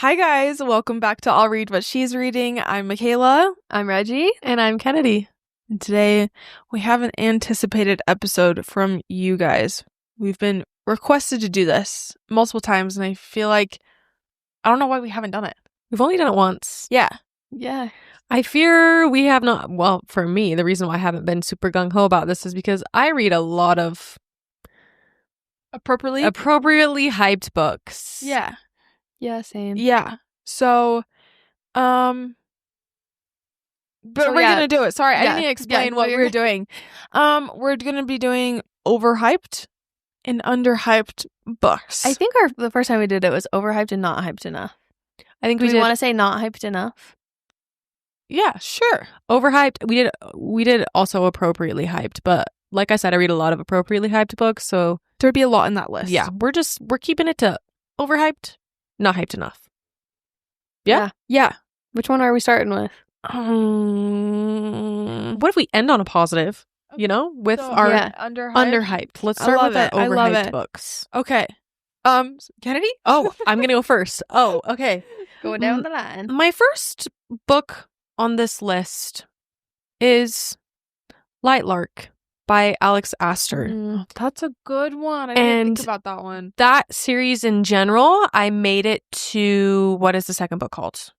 Hi guys, welcome back to I'll Read What She's Reading. I'm Mikayla. I'm Reggie. And I'm Kennedy. And today we have an anticipated episode from you guys. We've been requested to do this multiple times and I feel like I don't know why we haven't done it. We've only done it once. Yeah. I fear we have not. Well, for me, the reason why I haven't been super gung-ho about this is because I read a lot of appropriately hyped books. Yeah. Yeah, same. Yeah. So, but we're gonna do it. Sorry, I didn't explain what we're doing. We're gonna be doing overhyped and underhyped books. I think the first time we did it was overhyped and not hyped enough. I think we want to say not hyped enough. Yeah, sure. Overhyped. We did also appropriately hyped, but like I said, I read a lot of appropriately hyped books, so there'd be a lot in that list. Yeah, we're keeping it to overhyped, not hyped enough. Yeah. Which one are we starting with? What if we end on a positive? You know, with our underhyped. Let's start with our overhyped books. Okay. Kennedy? Oh, I'm gonna go first. Oh, okay. Go down the line. My first book on this list is Lark by Alex Astor. That's a good one. I didn't think about that one. That series in general, I made it to, what is the second book called?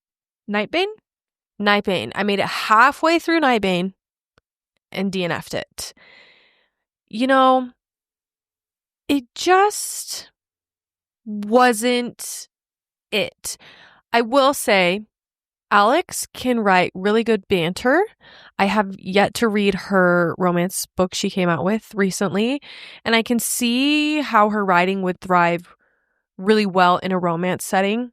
Nightbane. I made it halfway through Nightbane and DNF'd it. You know, it just wasn't it. I will say, Alex can write really good banter. I have yet to read her romance book she came out with recently, and I can see how her writing would thrive really well in a romance setting.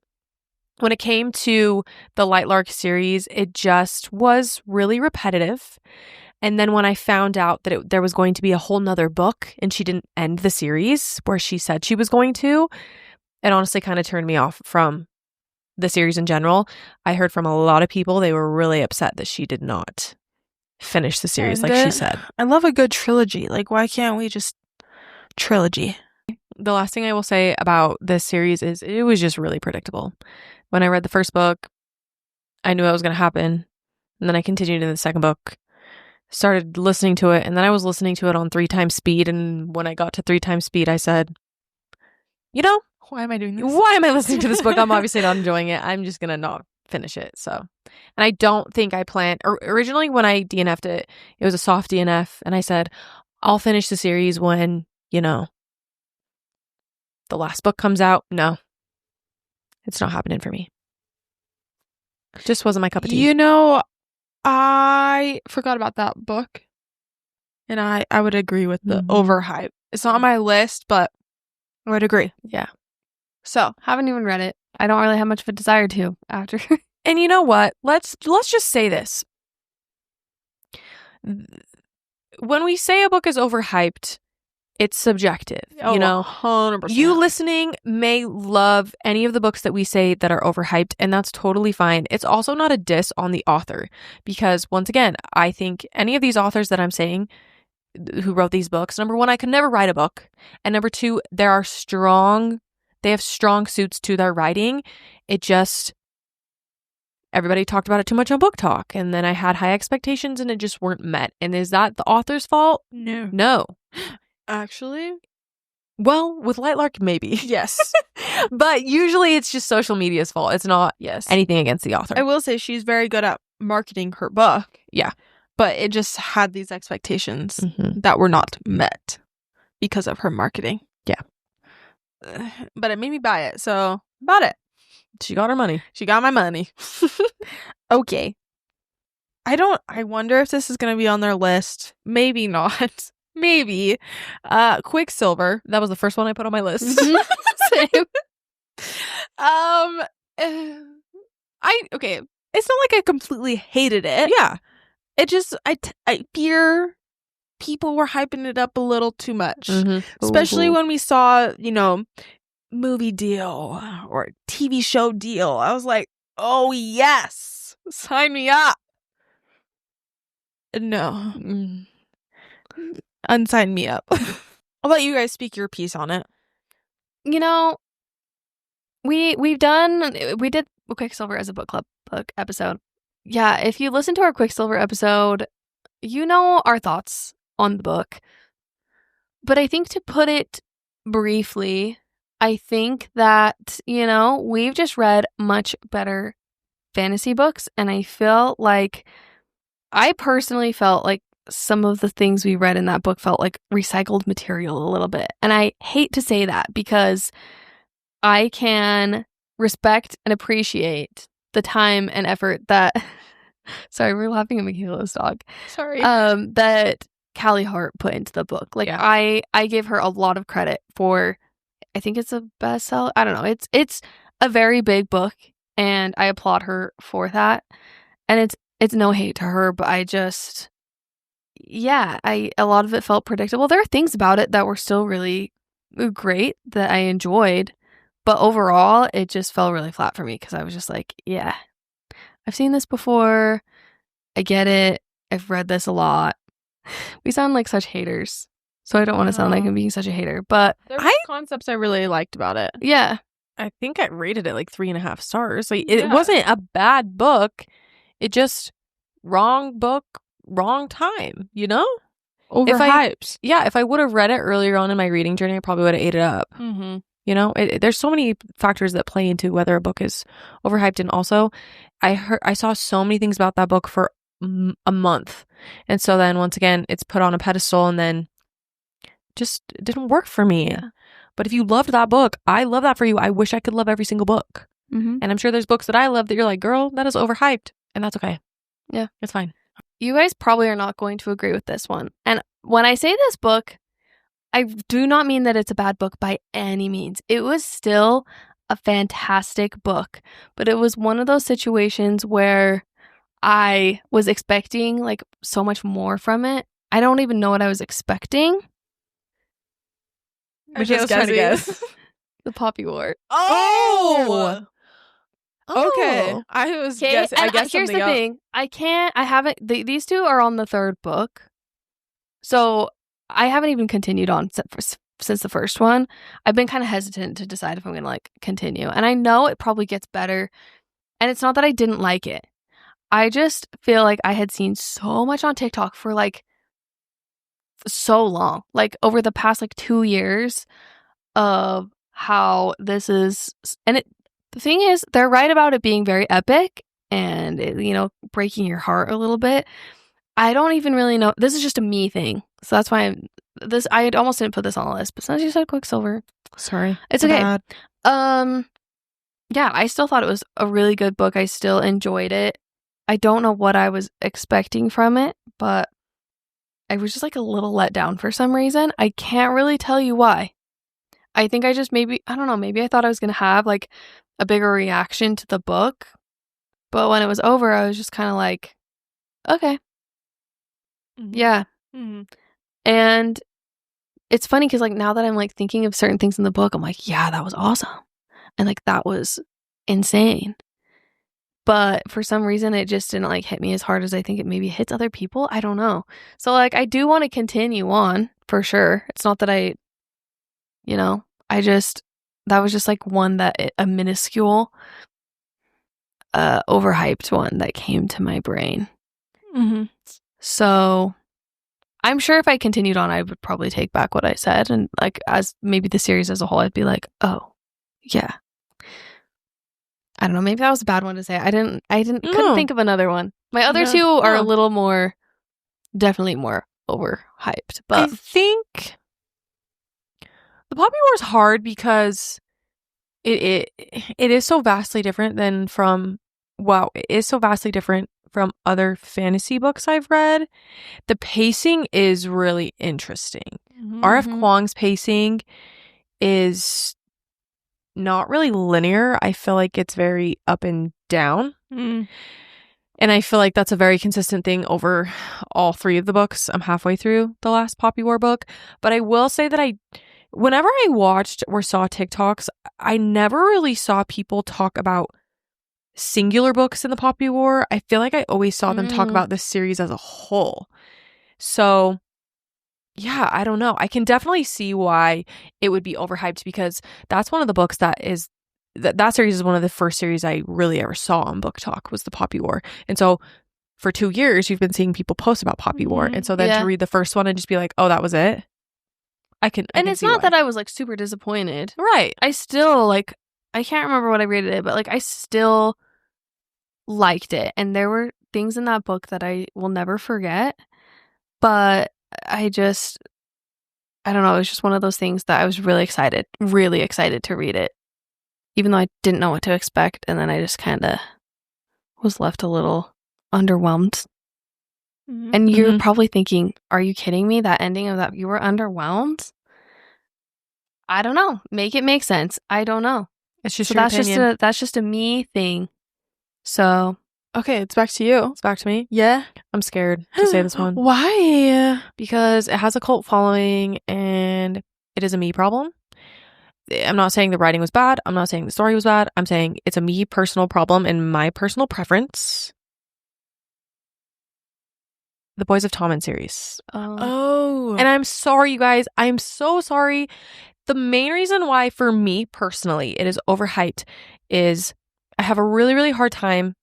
When it came to the Lark series, it just was really repetitive. And then when I found out that there was going to be a whole nother book and she didn't end the series where she said she was going to, it honestly kind of turned me off from the series in general. I heard from a lot of people they were really upset that she did not finish the series like she said. I love a good trilogy. Like, why can't we just trilogy? The last thing I will say about this series is it was just really predictable. When I read the first book, I knew what was going to happen. And then I continued in the second book, started listening to it, and then I was listening to it on 3 times speed. And when I got to 3 times speed, I said, you know, why am I doing this? Why am I listening to this book? I'm obviously not enjoying it. I'm just going to not finish it. So, and I don't think I planned, originally when I DNF'd it, it was a soft DNF. And I said, I'll finish the series when, you know, the last book comes out. No, it's not happening for me. It just wasn't my cup of tea. You know, I forgot about that book. And I would agree with the overhype. It's not on my list, but I would agree. Yeah. So, haven't even read it. I don't really have much of a desire to after. And you know what? Let's just say this. When we say a book is overhyped, it's subjective. Oh, you know, 100%. You listening may love any of the books that we say that are overhyped, and that's totally fine. It's also not a diss on the author because, once again, I think any of these authors that I'm saying who wrote these books, number one, I could never write a book, and number two, they have strong suits to their writing. It just, everybody talked about it too much on BookTok, and then I had high expectations and it just weren't met. And is that the author's fault? No. Actually? Well, with Lark, maybe. Yes. But usually it's just social media's fault. It's not anything against the author. I will say she's very good at marketing her book. Yeah. But it just had these expectations that were not met because of her marketing. Yeah. But it made me buy it, so bought it. She got her money. She got my money. Okay. I wonder if this is going to be on their list. Maybe not. Maybe. Quicksilver. That was the first one I put on my list. Same. Okay. It's not like I completely hated it. Yeah. It just, I fear people were hyping it up a little too much. Especially when we saw, you know, movie deal or TV show deal. I was like, oh yes, sign me up. No. Unsign me up. I'll let you guys speak your piece on it. You know, we did Quicksilver as a book club book episode. Yeah, if you listen to our Quicksilver episode, you know our thoughts on the book. But I think to put it briefly, I think that, we've just read much better fantasy books, and I personally felt like some of the things we read in that book felt like recycled material a little bit. And I hate to say that because I can respect and appreciate the time and effort that sorry, we're laughing at Mikayla's dog. Sorry. That Callie Hart put into the book. Like, yeah. I give her a lot of credit for, I think it's a bestseller. I don't know. It's a very big book, and I applaud her for that. And it's no hate to her, but I just, a lot of it felt predictable. There are things about it that were still really great that I enjoyed, but overall, it just fell really flat for me because I was just like, yeah, I've seen this before. I get it. I've read this a lot. We sound like such haters, so I don't want to sound like I'm being such a hater, but there were concepts I really liked about it. Yeah. I think I rated it like 3.5 stars. Like, it wasn't a bad book. It just wrong book, wrong time, Overhyped. If I would have read it earlier on in my reading journey, I probably would have ate it up. Mm-hmm. There's so many factors that play into whether a book is overhyped. And also, I saw so many things about that book for a month. And so then once again, it's put on a pedestal and then just didn't work for me. Yeah. But if you loved that book, I love that for you. I wish I could love every single book. Mm-hmm. And I'm sure there's books that I love that you're like, girl, that is overhyped. And that's okay. Yeah. It's fine. You guys probably are not going to agree with this one. And when I say this book, I do not mean that it's a bad book by any means. It was still a fantastic book. But it was one of those situations where I was expecting like so much more from it. I don't even know what I was expecting. Which is trying to guess. The Poppy War. Oh! Okay. I was guessing. I guess here's the thing. These two are on the third book. So I haven't even continued on since the first one. I've been kind of hesitant to decide if I'm going to like continue. And I know it probably gets better. And it's not that I didn't like it. I just feel like I had seen so much on TikTok for like so long, like over the past like 2 years of how this is. And the thing is, they're right about it being very epic and, breaking your heart a little bit. I don't even really know. This is just a me thing. So that's why I almost didn't put this on the list, but since you said Quicksilver. Sorry. It's okay. Yeah, I still thought it was a really good book. I still enjoyed it. I don't know what I was expecting from it, but I was just like a little let down for some reason. I can't really tell you why. I think I just maybe I thought I was going to have like a bigger reaction to the book. But when it was over, I was just kind of like, okay. Mm-hmm. Yeah. Mm-hmm. And it's funny because like now that I'm like thinking of certain things in the book, I'm like, yeah, that was awesome. And like that was insane. But for some reason, it just didn't like hit me as hard as I think it maybe hits other people. I don't know. So like I do want to continue on for sure. It's not that that was just like a minuscule overhyped one that came to my brain. Mm-hmm. So I'm sure if I continued on, I would probably take back what I said. And like as maybe the series as a whole, I'd be like, oh, yeah. I don't know. Maybe that was a bad one to say. couldn't think of another one. My other two are a little more, definitely more overhyped. But I think the Poppy War is hard because it is so vastly different it is so vastly different from other fantasy books I've read. The pacing is really interesting. Mm-hmm. R.F. Kuang's pacing is not really linear. I feel like it's very up and down. Mm. And I feel like that's a very consistent thing over all 3 of the books. I'm halfway through the last Poppy War book. But I will say that whenever I watched or saw TikToks, I never really saw people talk about singular books in the Poppy War. I feel like I always saw them talk about this series as a whole. So yeah, I don't know. I can definitely see why it would be overhyped because that's one of the books that is that series is one of the first series I really ever saw on BookTok was the Poppy War. And so for 2 years, you've been seeing people post about Poppy War. And so then to read the first one and just be like, oh, that was it. And it's not that I was like super disappointed. Right. I still like, I can't remember what I rated it, but like I still liked it. And there were things in that book that I will never forget. But I don't know. It was just one of those things that I was really excited to read it. Even though I didn't know what to expect. And then I just kind of was left a little underwhelmed. Mm-hmm. And you're probably thinking, are you kidding me? That ending of that, you were underwhelmed? I don't know. Make it make sense. I don't know. It's just your opinion. That's just a me thing. So okay, it's back to you. It's back to me. Yeah, I'm scared to say this one. Why? Because it has a cult following, and it is a me problem. I'm not saying the writing was bad. I'm not saying the story was bad. I'm saying it's a me personal problem and my personal preference. The Boys of Tommen series. Oh. And I'm sorry, you guys. I'm so sorry. The main reason why, for me personally, it is overhyped is I have a really, really hard time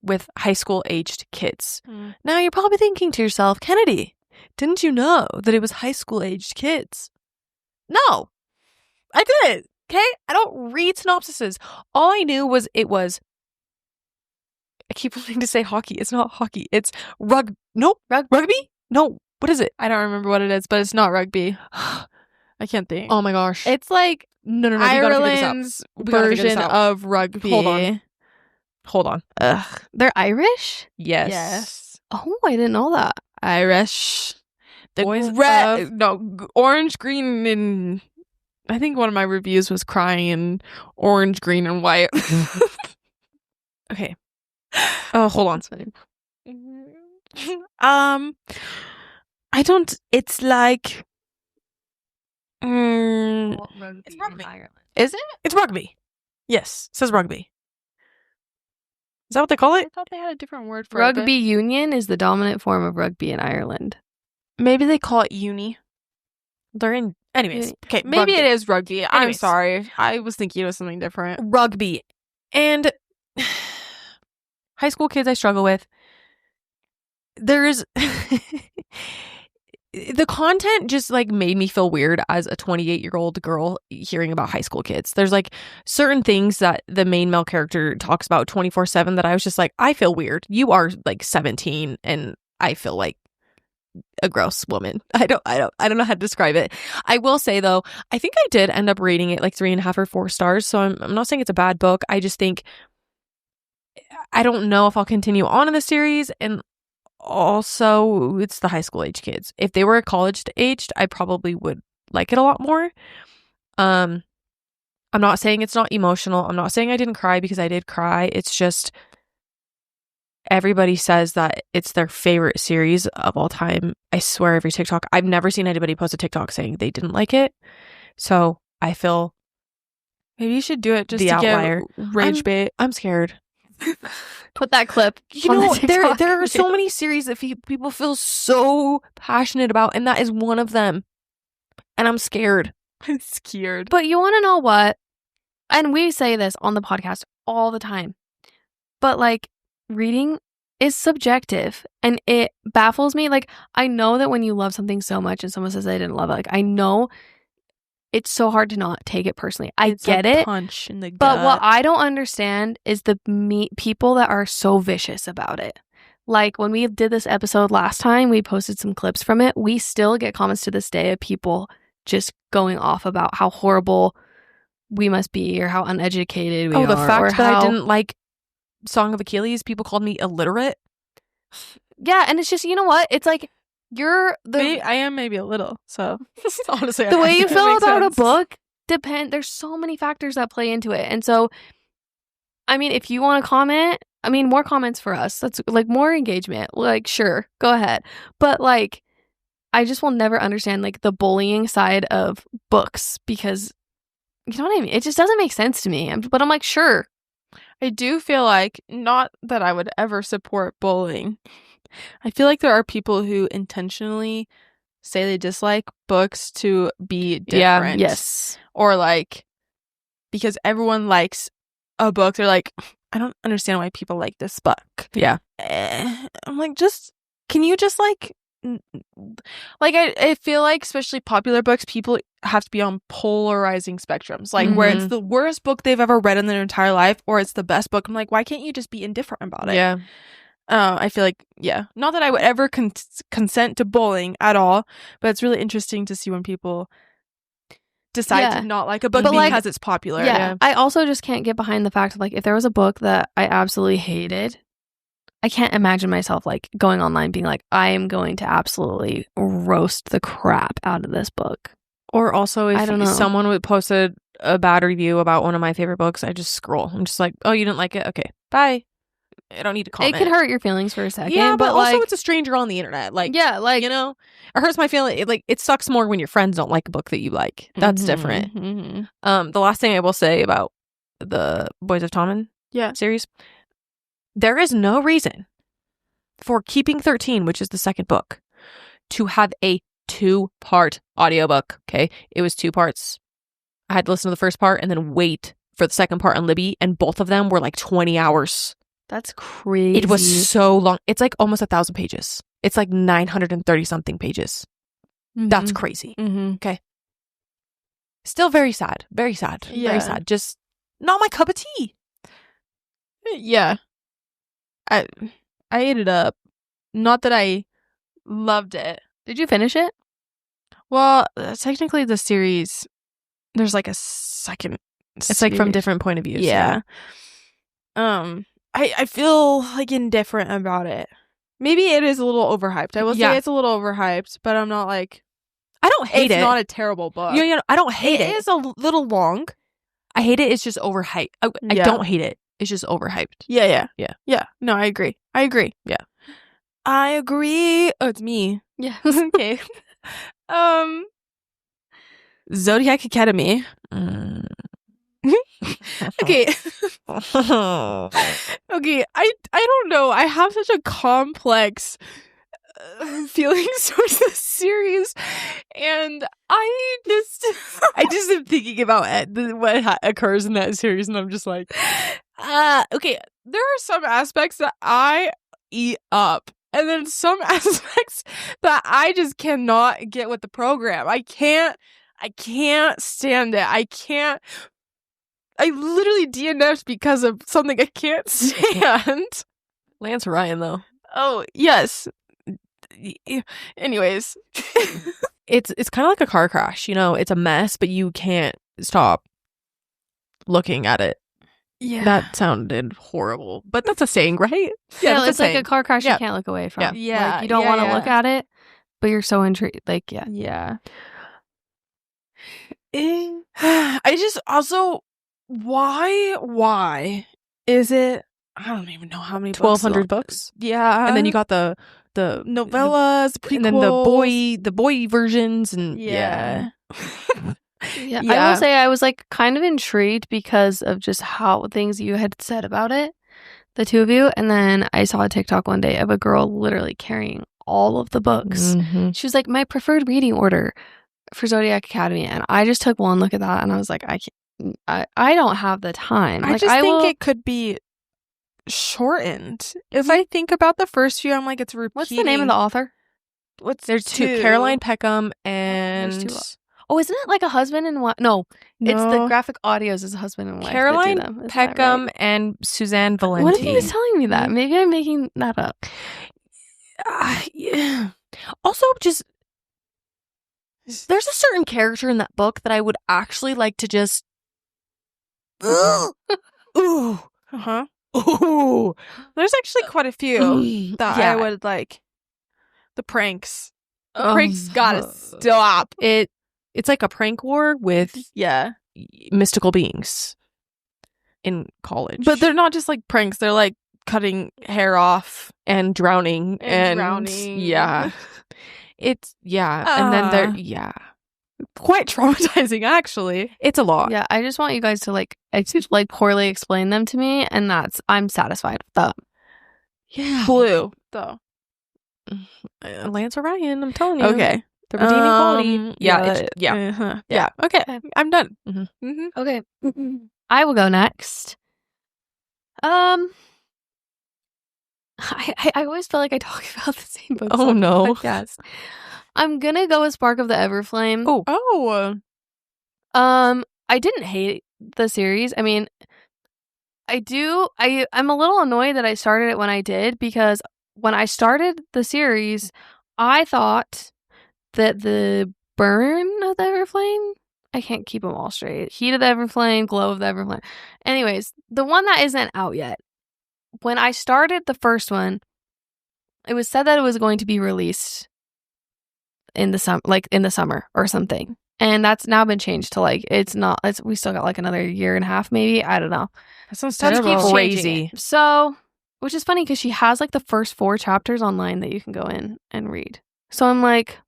with high school aged kids. Now, you're probably thinking to yourself, Kennedy, didn't you know that it was high school aged kids? No, I didn't. Okay? I don't read synopsises. All I knew was it was, I keep wanting to say hockey. It's not hockey. It's rugby. No, what is it? I don't remember what it is, but it's not rugby. I can't think. Oh my gosh. It's like no. Ireland's version of rugby. Hold on. Ugh. They're Irish? Yes. Oh, I didn't know that. Irish. The Boys orange, green, and I think one of my reviews was crying in orange, green, and white. Okay. Oh, hold on. I don't. It's like. It's rugby. Ireland. Is it? It's rugby. Yes, it says rugby. Is that what they call it? I thought they had a different word for rugby union is the dominant form of rugby in Ireland. Maybe they call it uni. They're in. Anyways, okay. Maybe rugby. it is rugby. Anyways. I'm sorry. I was thinking it was something different. Rugby. And high school kids I struggle with. There's the content just like made me feel weird as a 28-year-old girl hearing about high school kids. There's like certain things that the main male character talks about 24/7 that I was just like, I feel weird. You are like 17 and I feel like a gross woman. I don't know how to describe it. I will say though, I think I did end up rating it like 3.5 or 4 stars. So I'm not saying it's a bad book. I just think I don't know if I'll continue on in the series. And also, it's the high school age kids. If they were college aged, I probably would like it a lot more. I'm not saying it's not emotional. I'm not saying I didn't cry, because I did cry. It's just everybody says that it's their favorite series of all time. I swear, every TikTok. I've never seen anybody post a TikTok saying they didn't like it. So I feel maybe you should do it just the to outlier. Get rage bait. I'm scared. Put that clip. You know, there are so many series that people feel so passionate about, and that is one of them. And I'm scared. I'm scared. But you want to know what? And we say this on the podcast all the time. But like, reading is subjective, and it baffles me. Like, I know that when you love something so much and someone says they didn't love it, like, I know it's so hard to not take it personally. I get it. Punch in the gut. But what I don't understand is the people that are so vicious about it. Like, when we did this episode last time, we posted some clips from it. We still get comments to this day of people just going off about how horrible we must be, or how uneducated we are. Oh, the fact that I didn't like Song of Achilles, people called me illiterate. Yeah, and it's just, you know what? It's like, I am maybe a little, so honestly, the way you feel about a book there's so many factors that play into it. And so, I mean, if you want to comment, I mean, more comments for us. That's like more engagement. Like, sure, go ahead. But like, I just will never understand like the bullying side of books, because you know what I mean? It just doesn't make sense to me. But I'm like, sure. I do feel like, not that I would ever support bullying. I feel like there are people who intentionally say they dislike books to be different. Yeah, yes. Or like, because everyone likes a book, they're like, I don't understand why people like this book. Yeah. I'm like, can you just like I feel like, especially popular books, people have to be on polarizing spectrums, like where it's the worst book they've ever read in their entire life, or it's the best book. I'm like, why can't you just be indifferent about it? Yeah. I feel like, not that I would ever consent to bullying at all, but it's really interesting to see when people decide to not like a book because it's popular. Yeah. I also just can't get behind the fact of like, if there was a book that I absolutely hated, I can't imagine myself like going online being like, I am going to absolutely roast the crap out of this book. Or also, if someone would post a bad review about one of my favorite books, I just scroll. I'm just like, oh, you didn't like it? Okay, bye. I don't need to comment. It could hurt your feelings for a second. Yeah, but also it's a stranger on the internet. Like, yeah, like, you know, it hurts my feeling. It sucks more when your friends don't like a book that you like. That's different. The last thing I will say about the Boys of Tommen series, there is no reason for Keeping 13, which is the second book, to have a 2-part audiobook. Okay, it was 2 parts. I had to listen to the first part and then wait for the second part on Libby, and both of them were like 20 hours. That's crazy. It was so long. It's like almost 1,000 pages. It's like 930 something pages. That's crazy. Okay. Still very sad. Very sad. Very sad. Just not my cup of tea. Yeah. I ate it up. Not that I loved it. Did you finish it? Well, technically the series, there's like a second It's like from different point of views. Yeah. I feel like indifferent about it. Maybe it is a little overhyped. I will say it's a little overhyped, but I'm not like, I don't hate it. It's not a terrible book. I don't hate it. It is a little long. I hate it. It's just overhyped. I don't hate it. It's just overhyped. Yeah. No, I agree. Yeah. I agree. Oh, it's me. Yeah. Okay. Zodiac Academy. Okay. Okay, I don't know. I have such a complex feelings towards this series, and I just am thinking about what occurs in that series, and I'm just like, okay, there are some aspects that I eat up, and then some aspects that I just cannot get with the program. I can't stand it. I literally DNF'd because of something I can't stand. Lance Ryan, though. Oh, yes. Anyways. It's kind of like a car crash, you know? It's a mess, but you can't stop looking at it. Yeah. That sounded horrible. But that's a saying, right? Yeah, it's like a car crash you can't look away from. Yeah. Like, you don't want to look at it, but you're so intrigued. Like, Yeah. I just also... Why is it? I don't even know how many 1,200 books. Yeah, and then you got the novellas, the prequels, and then the boy versions, and yeah. I will say I was like kind of intrigued because of just how things you had said about it, the two of you, and then I saw a TikTok one day of a girl literally carrying all of the books. She was like, my preferred reading order for Zodiac Academy, and I just took one look at that and I was like, I don't have the time. I think it could be shortened. If I think about the first few, I'm like, it's repeating. What's the name of the author? There's two. Caroline Peckham and... Oh, isn't it like a husband and wife? No, it's the graphic audios is a husband and wife. Caroline Peckham and Suzanne Valenti. What if he was telling me that? Maybe I'm making that up. Yeah. Also, just... There's a certain character in that book that I would actually like to just... Ooh. Uh-huh. Ooh. There's actually quite a few that I would like. The pranks. The pranks gotta stop. It's like a prank war with mystical beings in college. But they're not just like pranks. They're like cutting hair off and drowning. And drowning. Yeah. It's, and then they're, quite traumatizing, actually. It's a lot. Yeah, I just want you guys to like poorly explain them to me, and I'm satisfied with that. Yeah. Blue, though. Lance Orion, I'm telling you. Okay. The redeeming quality. Yeah. Okay. I'm done. Okay. I will go next. I always feel like I talk about the same books. Oh, on the no. podcast. I'm gonna go with Spark of the Everflame. Oh. I didn't hate the series. I mean, I'm a little annoyed that I started it when I did, because when I started the series, I thought that the burn of the Everflame, I can't keep them all straight. Heat of the Everflame, glow of the Everflame. Anyways, the one that isn't out yet. When I started the first one, it was said that it was going to be released in the summer or something. And that's now been changed to like, we still got like another year and a half maybe. I don't know. That sounds Keeps terrible. Crazy. changing it. So, which is funny because she has like the first 4 chapters online that you can go in and read. So I'm like,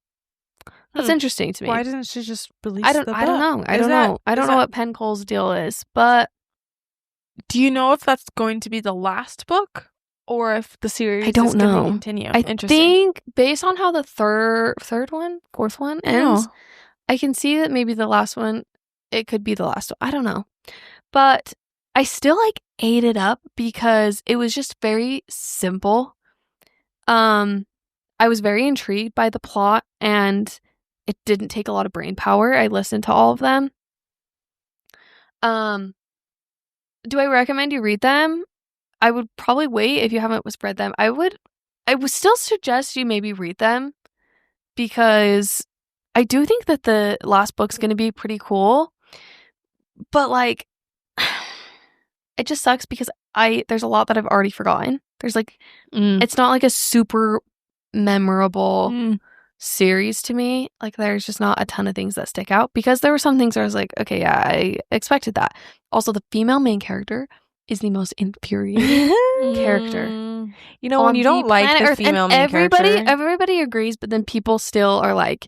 that's interesting to me. Why doesn't she just release I don't the book? know. I don't know. I don't know what Penn Cole's deal is, but do you know if that's going to be the last book or if the series I don't is going know. to continue? I think based on how the fourth one ends, I can see that maybe the last one, it could be the last one. I don't know. But I still like ate it up because it was just very simple. I was very intrigued by the plot, and it didn't take a lot of brain power. I listened to all of them. Do I recommend you read them? I would probably wait if you haven't read them. I would still suggest you maybe read them, because I do think that the last book's going to be pretty cool. But like, it just sucks because there's a lot that I've already forgotten. There's like, it's not like a super memorable series to me. Like, there's just not a ton of things that stick out, because there were some things where I was like, okay, yeah, I expected that. Also, the female main character is the most infuriating character. You know, when you don't like the female main character, everybody agrees, but then people still are like,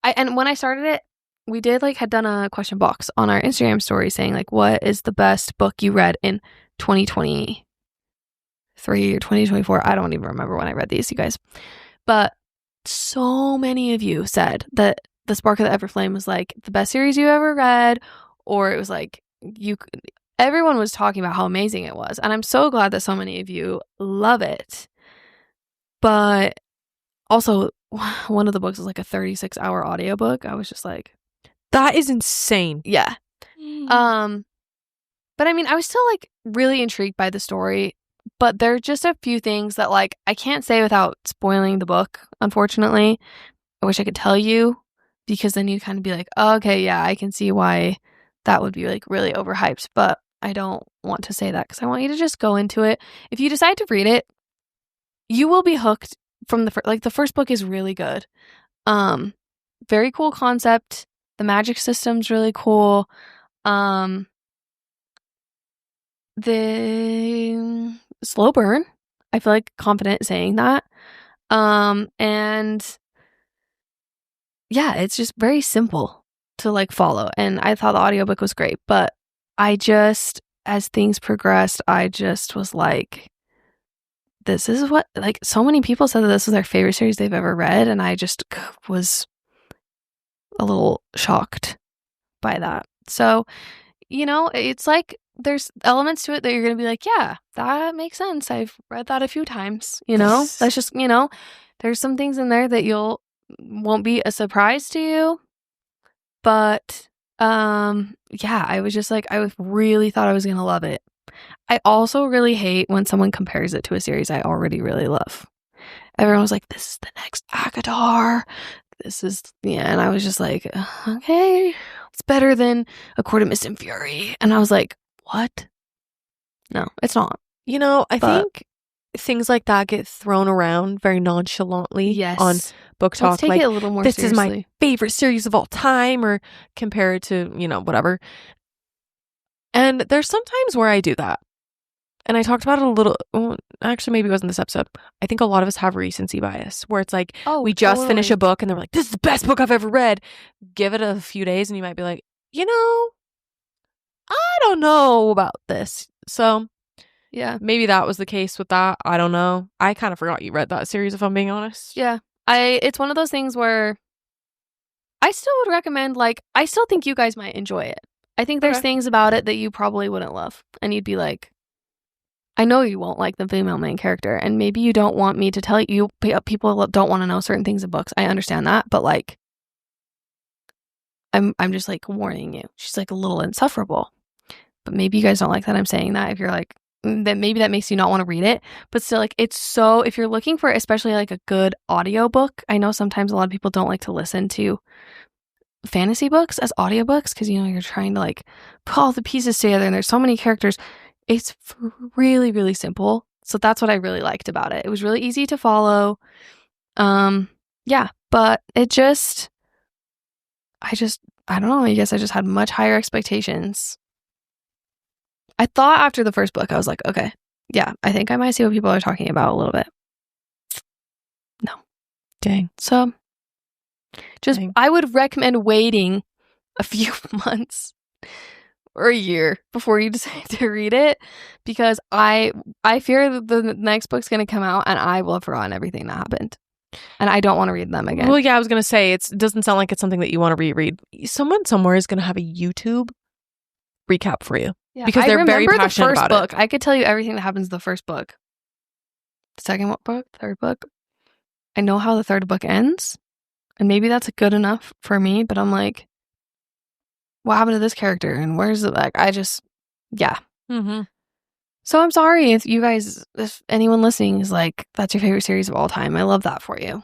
and when I started it, we had done a question box on our Instagram story saying like, what is the best book you read in 2023 or 2024? I don't even remember when I read these, you guys. But so many of you said that The Spark of the Everflame was like the best series you ever read, or it was like everyone was talking about how amazing it was. And I'm so glad that so many of you love it. But also, one of the books is like a 36-hour audiobook. I was just like, that is insane. Yeah. But I mean, I was still like really intrigued by the story, but there are just a few things that like I can't say without spoiling the book, unfortunately. I wish I could tell you, because then you'd kind of be like, oh, okay, yeah, I can see why that would be like really overhyped, but I don't want to say that because I want you to just go into it. If you decide to read it, you will be hooked from the first book is really good. Very cool concept. The magic system's really cool. The slow burn, I feel like confident saying that. And yeah, it's just very simple to like follow. And I thought the audiobook was great, but as things progressed, I just was like, this is what, like, so many people said that this was their favorite series they've ever read, and I just was a little shocked by that. So, you know, it's like there's elements to it that you're going to be like, yeah, that makes sense. I've read that a few times, you know? That's just, you know, there's some things in there that won't be a surprise to you. But, yeah, I was just like, I really thought I was going to love it. I also really hate when someone compares it to a series I already really love. Everyone was like, this is the next Akatar. And I was just like, okay, it's better than A Court of Mist and Fury. And I was like, what? No, it's not. You know, I think things like that get thrown around very nonchalantly on BookTok. Let's take like, it a little more this seriously. is my favorite series of all time, or compare it to, you know, whatever. And there's some times where I do that. And I talked about it a little, well, actually maybe it wasn't this episode. I think a lot of us have recency bias, where it's like, we just finish a book and they're like, this is the best book I've ever read. Give it a few days and you might be like, you know, I don't know about this. So yeah, maybe that was the case with that. I don't know. I kind of forgot you read that series, if I'm being honest. Yeah. It's one of those things where I still would recommend, like, I still think you guys might enjoy it. I think there's things about it that you probably wouldn't love. And you'd be like, I know you won't like the female main character, and maybe you don't want me to tell you. People don't want to know certain things in books. I understand that, but like, I'm just like warning you. She's like a little insufferable. But maybe you guys don't like that I'm saying that. If you're like, that maybe that makes you not want to read it. But still, like, it's so, if you're looking for especially like a good audiobook, I know sometimes a lot of people don't like to listen to fantasy books as audiobooks because, you know, you're trying to like put all the pieces together and there's so many characters. It's really, really simple. So that's what I really liked about it. It was really easy to follow. Yeah, but it just, I don't know. I guess I just had much higher expectations. I thought after the first book, I was like, okay, yeah, I think I might see what people are talking about a little bit. No. Dang. So just, I would recommend waiting a few months or a year before you decide to read it, because I fear that the next book's going to come out and I will have forgotten everything that happened. And I don't want to read them again. Well, yeah, I was going to say, it doesn't sound like it's something that you want to reread. Someone somewhere is going to have a YouTube recap for you. Yeah, because they're very passionate the first about book. it. I could tell you everything that happens in the first book. Second book, third book. I know how the third book ends. And maybe that's good enough for me, but I'm like, what happened to this character? And where's it? Like, I just, yeah. Mm-hmm. So I'm sorry if you guys, if anyone listening is like, that's your favorite series of all time. I love that for you.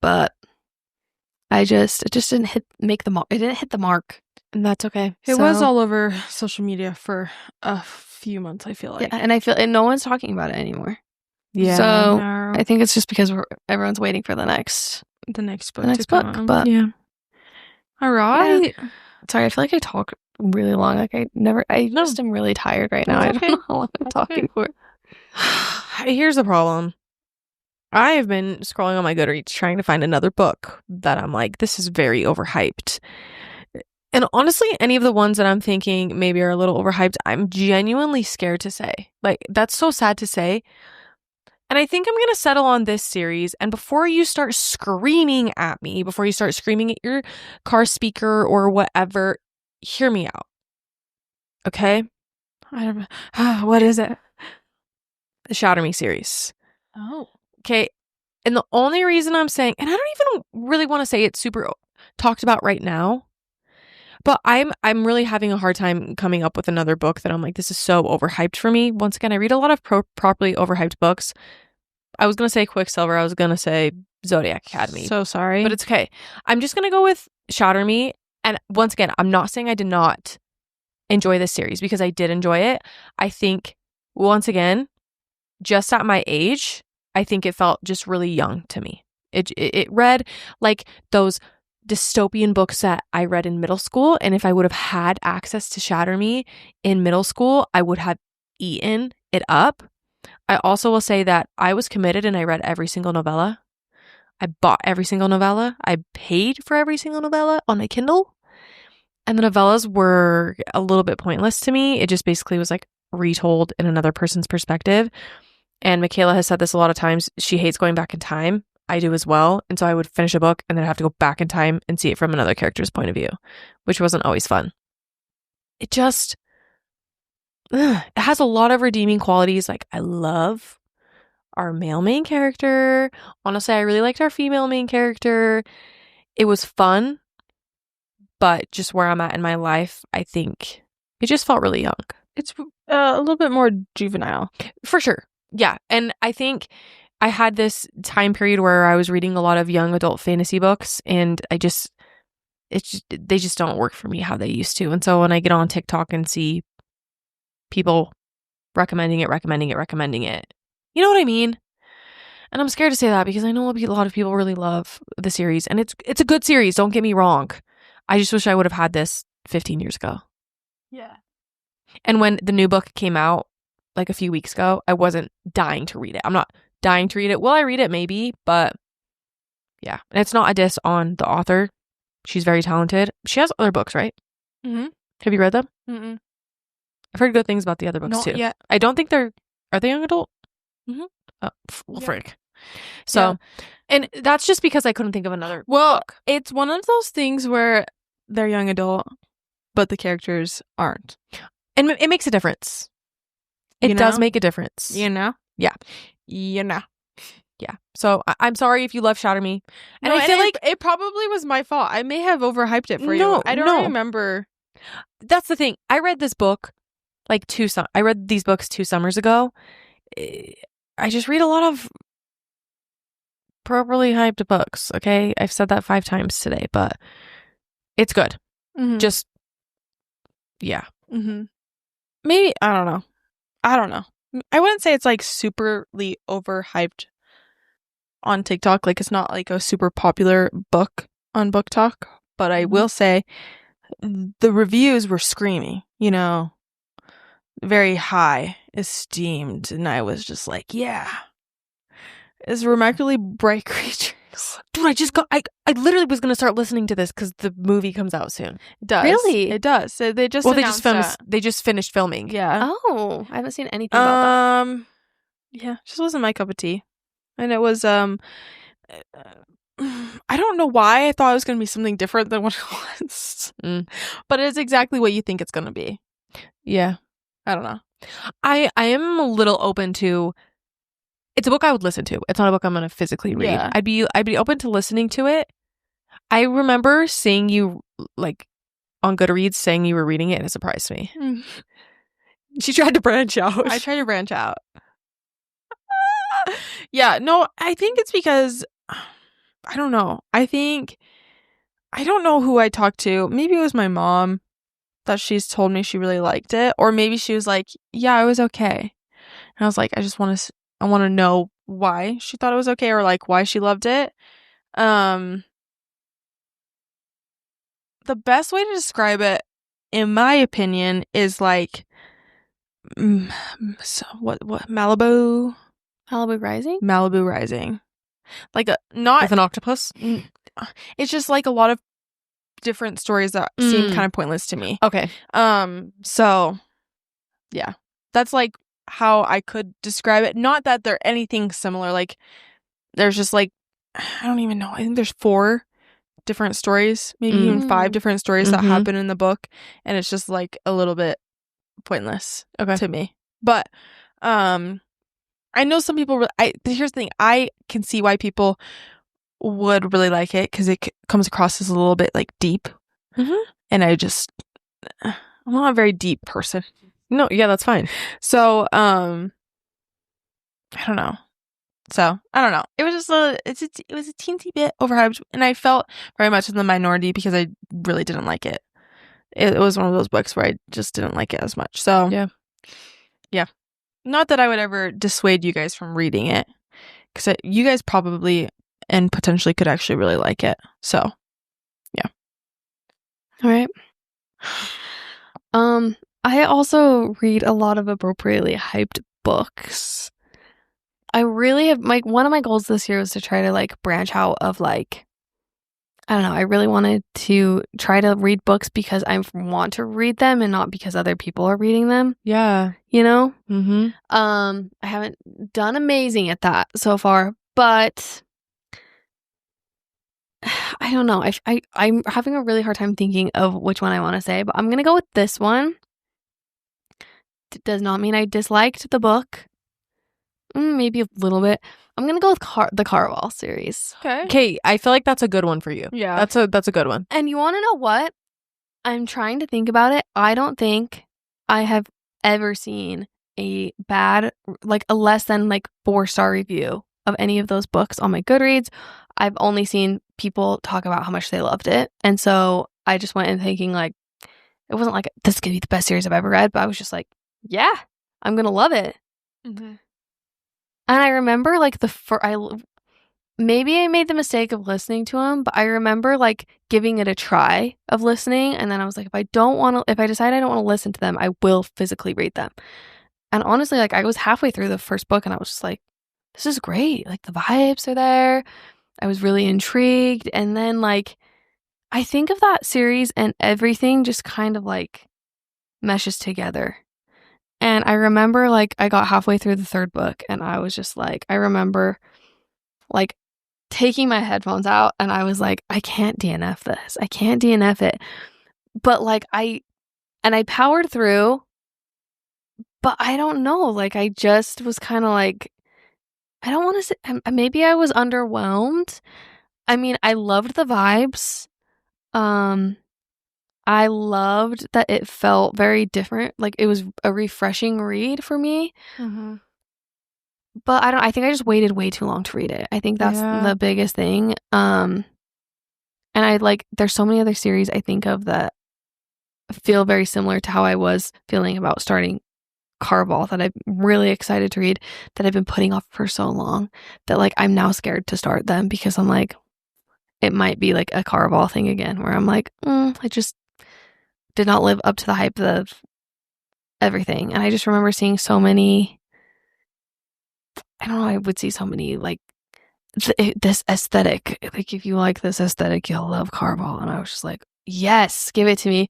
But it just didn't hit the mark. And that's okay. It was all over social media for a few months, I feel like. Yeah, and no one's talking about it anymore. Yeah. So I think it's just because everyone's waiting for the next book. But yeah. All right. Yeah. Sorry, I feel like I talk really long. Like just am really tired right now. That's okay. I don't know how long I'm talking for. Here's the problem. I have been scrolling on my Goodreads trying to find another book that I'm like, this is very overhyped. And honestly, any of the ones that I'm thinking maybe are a little overhyped, I'm genuinely scared to say. Like, that's so sad to say. And I think I'm going to settle on this series. And before you start screaming at me, before you start screaming at your car speaker or whatever, hear me out. Okay? What is it? The Shatter Me series. Oh. Okay. And the only reason I'm saying, and I don't even really want to say it's super talked about right now, but I'm really having a hard time coming up with another book that I'm like, this is so overhyped for me. Once again, I read a lot of properly overhyped books. I was going to say Quicksilver. I was going to say Zodiac Academy. So sorry. But it's okay. I'm just going to go with Shatter Me. And once again, I'm not saying I did not enjoy this series, because I did enjoy it. I think, once again, just at my age, I think it felt just really young to me. It read like those dystopian books that I read in middle school. And if I would have had access to Shatter Me in middle school, I would have eaten it up. I also will say that I was committed and I read every single novella. I bought every single novella. I paid for every single novella on my Kindle. And the novellas were a little bit pointless to me. It just basically was like retold in another person's perspective. And Mikayla has said this a lot of times. She hates going back in time. I do as well. And so I would finish a book and then I'd have to go back in time and see it from another character's point of view, which wasn't always fun. It just, it has a lot of redeeming qualities. Like, I love our male main character. Honestly, I really liked our female main character. It was fun, but just where I'm at in my life, I think it just felt really young. It's a little bit more juvenile. For sure. Yeah. And I think I had this time period where I was reading a lot of young adult fantasy books, and they just don't work for me how they used to. And so when I get on TikTok and see people recommending it, you know what I mean? And I'm scared to say that because I know a lot of people really love the series, and it's a good series. Don't get me wrong. I just wish I would have had this 15 years ago. Yeah. And when the new book came out like a few weeks ago, I wasn't dying to read it. I'm not dying to read it. Will I read it? Maybe, but yeah. And it's not a diss on the author. She's very talented. She has other books, right? Mm-hmm. Have you read them? Mm-mm. I've heard good things about the other books too. Yet. I don't think are they young adult? Mm-hmm. Oh, well, frick. So, and that's just because I couldn't think of another book. It's one of those things where they're young adult, but the characters aren't. And it makes a difference. It does make a difference. You know? Yeah. You know. Yeah. So I'm sorry if you love Shatter Me. And No, I feel like it probably was my fault. I may have overhyped it for you. I don't remember. That's the thing. I read this book like I read these books 2 summers ago. I just read a lot of properly hyped books, okay? I've said that 5 times today, but it's good. Mm-hmm. Just, yeah. Mm-hmm. Maybe, I don't know. I wouldn't say it's like superly overhyped on TikTok. Like, it's not like a super popular book on BookTok, but I will say the reviews were screaming, you know, very high esteemed, and I was just like, yeah, it's remarkably bright creatures. Dude, I literally was gonna start listening to this because the movie comes out soon. It does. Really? It does. So they just they just finished filming. Yeah. Oh, I haven't seen anything about that. Yeah, just wasn't my cup of tea. And it was I don't know why I thought it was gonna be something different than what it was. But it's exactly what you think it's gonna be. Yeah. I don't know. I am a little open to. It's a book I would listen to. It's not a book I'm going to physically read. Yeah. I'd be open to listening to it. I remember seeing you like on Goodreads saying you were reading it, and it surprised me. She tried to branch out. I tried to branch out. Yeah, no, I think it's because I don't know. I don't know who I talked to. Maybe it was my mom that she's told me she really liked it, or maybe she was like, "Yeah, it was okay." And I was like, I want to know why she thought it was okay, or like why she loved it. The best way to describe it, in my opinion, is like what Malibu Rising, like not with an octopus. It's just like a lot of different stories that seem kind of pointless to me. Okay. So yeah, that's like how I could describe it. Not that they're anything similar. Like there's just like, I don't even know. I think there's 4 different stories, maybe even 5 different stories that happen in the book, and it's just like a little bit pointless to me. But I know some people. Here's the thing. I can see why people would really like it because it comes across as a little bit like deep, and I'm not a very deep person. No, yeah, that's fine. So I don't know. It was just it was a teensy bit overhyped, and I felt very much in the minority because I really didn't like it. It was one of those books where I just didn't like it as much. So yeah. Not that I would ever dissuade you guys from reading it, because you guys probably and potentially could actually really like it. So yeah. All right. I also read a lot of appropriately hyped books. I really have one of my goals this year was to try to like branch out of like, I don't know, I really wanted to try to read books because I want to read them and not because other people are reading them. Yeah. You know? I haven't done amazing at that so far, but I don't know. I'm having a really hard time thinking of which one I want to say, but I'm going to go with this one. It does not mean I disliked the book. Maybe a little bit. I'm going to go with the Caraval series. Okay, I feel like that's a good one for you. Yeah. That's a good one. And you want to know what? I'm trying to think about it. I don't think I have ever seen a bad, like a less than like 4-star review of any of those books on my Goodreads. I've only seen people talk about how much they loved it. And so I just went in thinking like, it wasn't like, this is going to be the best series I've ever read, but I was just like, yeah, I'm going to love it. And I remember like maybe I made the mistake of listening to them, but I remember like giving it a try of listening. And then I was like, if I decide I don't want to listen to them, I will physically read them. And honestly, like I was halfway through the first book and I was just like, this is great. Like the vibes are there. I was really intrigued. And then like, I think of that series and everything just kind of like meshes together. And I remember like I got halfway through the 3rd book and I was just like, I remember like taking my headphones out and I was like, I can't DNF this. I can't DNF it. But like I powered through, But I don't know. Like, I just was kind of like, I don't want to say, maybe I was underwhelmed. I mean, I loved the vibes. I loved that it felt very different. Like, it was a refreshing read for me. Mm-hmm. But I think I just waited way too long to read it. I think that's the biggest thing. And I like, there's so many other series I think of that feel very similar to how I was feeling about starting Caraval, that I'm really excited to read, that I've been putting off for so long, that like I'm now scared to start them because I'm like, it might be like a Caraval thing again where I'm like, I just did not live up to the hype of everything. And I just remember seeing so many, I don't know, I would see so many like this aesthetic. Like, if you like this aesthetic, you'll love Caraval. And I was just like, yes, give it to me.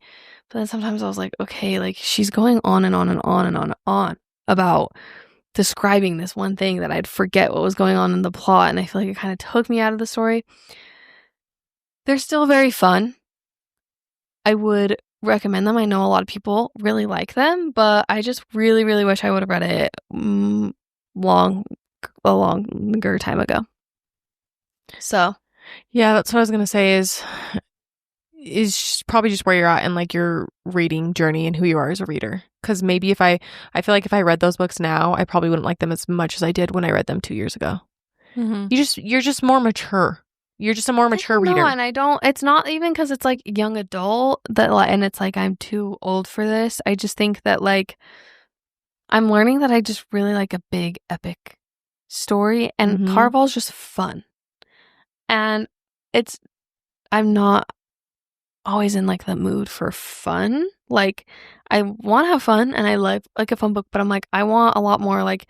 But then sometimes I was like, okay, like she's going on and on and on and on and on about describing this one thing that I'd forget what was going on in the plot. And I feel like it kind of took me out of the story. They're still very fun. I would recommend them. I know a lot of people really like them, but I just really, really wish I would have read it a longer time ago. So, yeah, that's what I was gonna say is probably just where you're at in like your reading journey and who you are as a reader. Because maybe I feel like if I read those books now, I probably wouldn't like them as much as I did when I read them 2 years ago. mm-hmm. You're just more mature. You're just a more mature reader. No, and I don't. It's not even because it's like young adult and it's like I'm too old for this. I just think that like I'm learning that I just really like a big epic story, and Caraval's just fun. And I'm not always in like the mood for fun. Like, I want to have fun and I like a fun book, but I'm like, I want a lot more like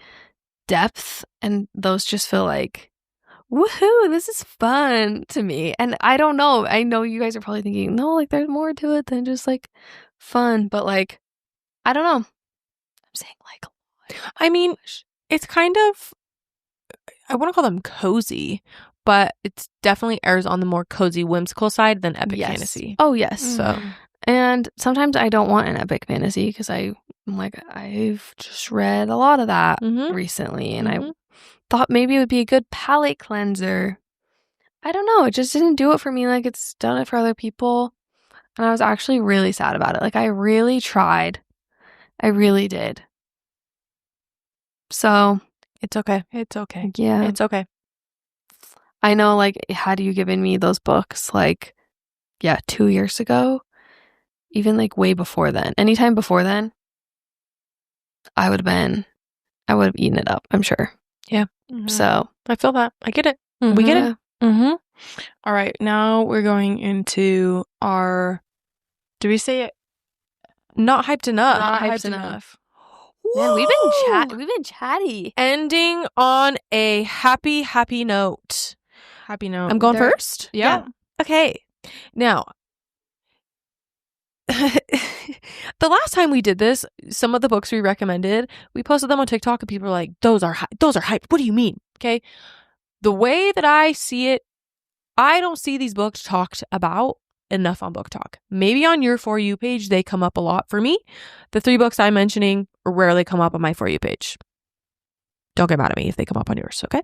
depth, and those just feel like, woohoo, this is fun to me. And I don't know. I know you guys are probably thinking, no, like there's more to it than just like fun, but like, I don't know. I'm saying like a lot. I mean, it's kind of, I want to call them cozy, but it's definitely errs on the more cozy, whimsical side than epic fantasy. Oh, yes. So, and sometimes I don't want an epic fantasy because I'm like, I've just read a lot of that recently, and I thought maybe it would be a good palate cleanser. I don't know. It just didn't do it for me like it's done it for other people. And I was actually really sad about it. Like, I really tried. I really did. So, it's okay. It's okay. Yeah. It's okay. I know, like, had you given me those books, like, 2 years ago, even, like, way before then, anytime before then, I would have eaten it up, I'm sure. Yeah. So. I feel that. I get it. We get it. All right. Now we're going into our, do we say it? Not hyped enough. Not hyped enough. Man, we've been chatty. Ending on a happy note. Happy note. I'm going first? Yeah. Okay. Now, the last time we did this, some of the books we recommended, we posted them on TikTok and people were like, those are hyped. What do you mean? Okay. The way that I see it, I don't see these books talked about enough on BookTok. Maybe on your For You page, they come up a lot. For me, the 3 books I'm mentioning rarely come up on my For You page. Don't get mad at me if they come up on yours, okay?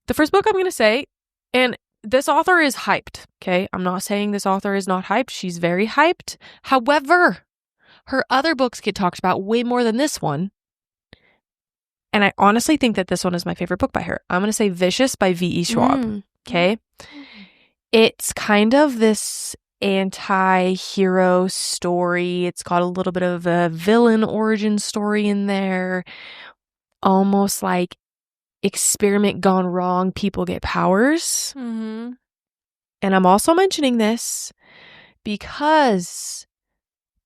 The first book I'm going to say, and this author is hyped, okay? I'm not saying this author is not hyped. She's very hyped. However, her other books get talked about way more than this one. And I honestly think that this one is my favorite book by her. I'm going to say Vicious by V.E. Schwab, okay? It's kind of this anti-hero story. It's got a little bit of a villain origin story in there. Almost like experiment gone wrong, people get powers. And I'm also mentioning this because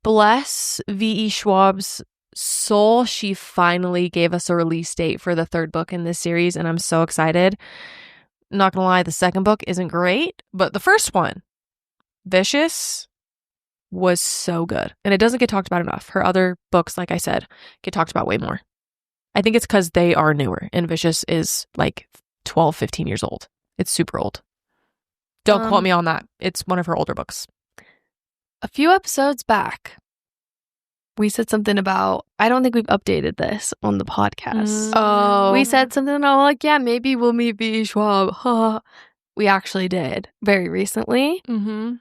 bless V.E. Schwab's soul, she finally gave us a release date for the 3rd book in this series, and I'm so excited. Not gonna lie, the 2nd book isn't great, but the first one, Vicious, was so good. And it doesn't get talked about enough. Her other books, like I said, get talked about way more. I think it's because they are newer, and Vicious is like 12, 15 years old. It's super old. Don't quote me on that. It's one of her older books. A few episodes back, we said something about, I don't think we've updated this on the podcast. Oh. We said something about, like, yeah, maybe we'll meet V. Schwab. We actually did very recently. Mm-hmm.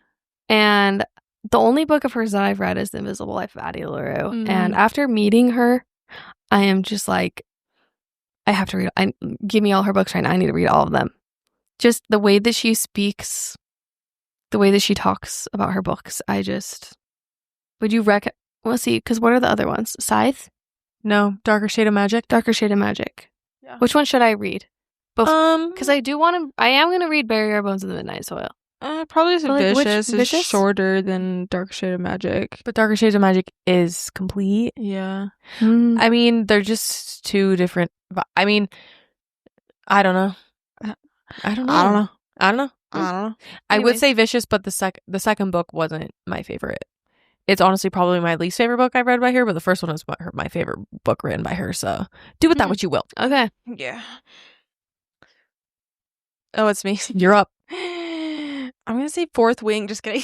And the only book of hers that I've read is The Invisible Life of Addie LaRue. And after meeting her, I am just like, I have to read. Give me all her books right now. I need to read all of them. Just the way that she speaks, the way that she talks about her books. Would you let's see, because what are the other ones? Scythe? No, Darker Shade of Magic. Darker Shade of Magic. Yeah. Which one should I read? Because I am going to read Bury Our Bones in the Midnight Soil. Probably Vicious is shorter than Darker Shade of Magic. But Darker Shade of Magic is complete. Yeah. I mean, they're just two different... I mean, I don't know. I would say Vicious, but the second book wasn't my favorite. It's honestly probably my least favorite book I've read by her, but the first one was my favorite book written by her, so do with that what you will. Okay. Yeah. Oh, it's me. You're up. I'm going to say Fourth Wing. Just kidding.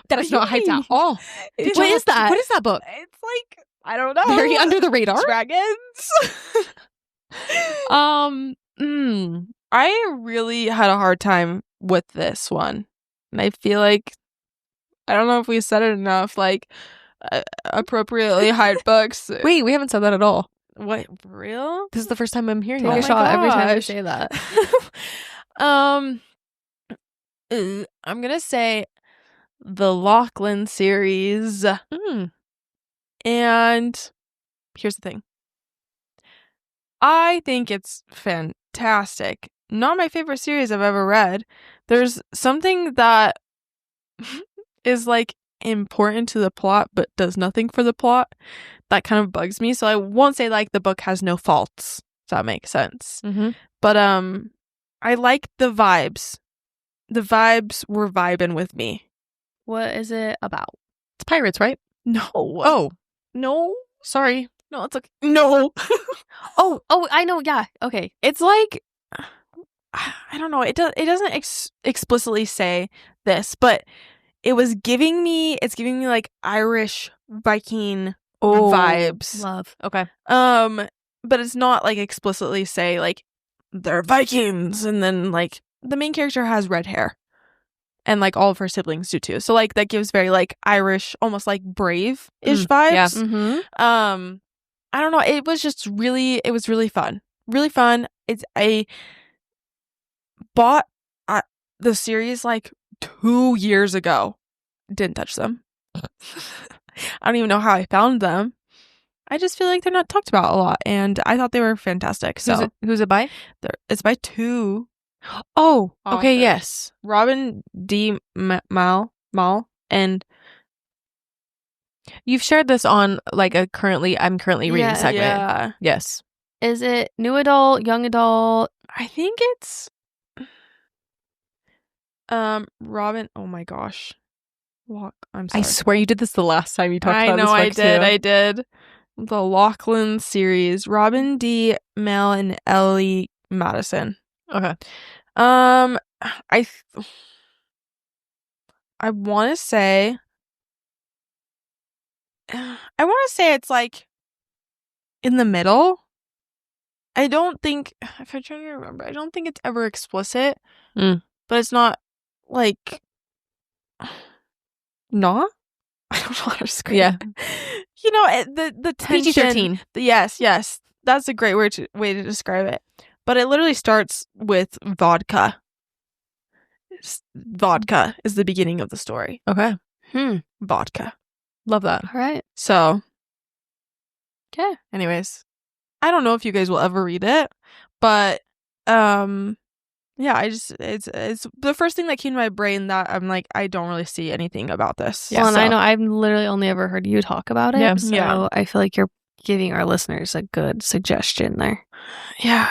That is not hyped at all. What is that? What is that book? It's like, I don't know. Very under the radar. Dragons. I really had a hard time with this one. And I feel like, I don't know if we said it enough, like, appropriately hyped books. Wait, we haven't said that at all. What? Real? This is the first time I'm hearing Take that. a shot every time you say that. I'm gonna say the Lachland series. And here's the thing. I think it's fantastic. Not my favorite series I've ever read. There's something that is like important to the plot but does nothing for the plot that kind of bugs me. So I won't say like the book has no faults, if that makes sense. But I like the vibes. The vibes were vibing with me. What is it about? It's pirates, right? No. Oh. No. Sorry. No, it's okay. No. Oh, I know. Yeah. Okay. It's like, I don't know. It doesn't explicitly say this, but it's giving me like Irish Viking vibes. Love. Okay. But it's not like explicitly say like they're Vikings, and then like the main character has red hair, and like all of her siblings do too. So like that gives very like Irish, almost like Brave-ish vibes. Yeah. I don't know. It was really fun. Really fun. I bought the series like 2 years ago. Didn't touch them. I don't even know how I found them. I just feel like they're not talked about a lot, and I thought they were fantastic. So who's it by? It's by 2. Oh, okay, authors. yes. Robin D. Mal, and you've shared this on like I'm currently reading segment. Yeah. Yes. Is it new adult, young adult? I think it's Robin. Oh my gosh. I'm sorry. I swear you did this the last time you talked about this book too. I did. The Lachland series. Robin D. Mel and Ellie Madison. Okay. I want to say it's like in the middle. I don't think, if I'm trying to remember, I don't think it's ever explicit, but it's not like not. I don't know how to describe. Yeah. it. You know, the tension. PG-13. Yes, that's a great way to describe it. But it literally starts with vodka. Vodka is the beginning of the story. Okay. Vodka. Love that. All right. So, okay. Anyways, I don't know if you guys will ever read it, but yeah, it's the first thing that came to my brain that I'm like, I don't really see anything about this. Yeah, well, and I know I've literally only ever heard you talk about it. Yeah. So I feel like you're giving our listeners a good suggestion there. Yeah,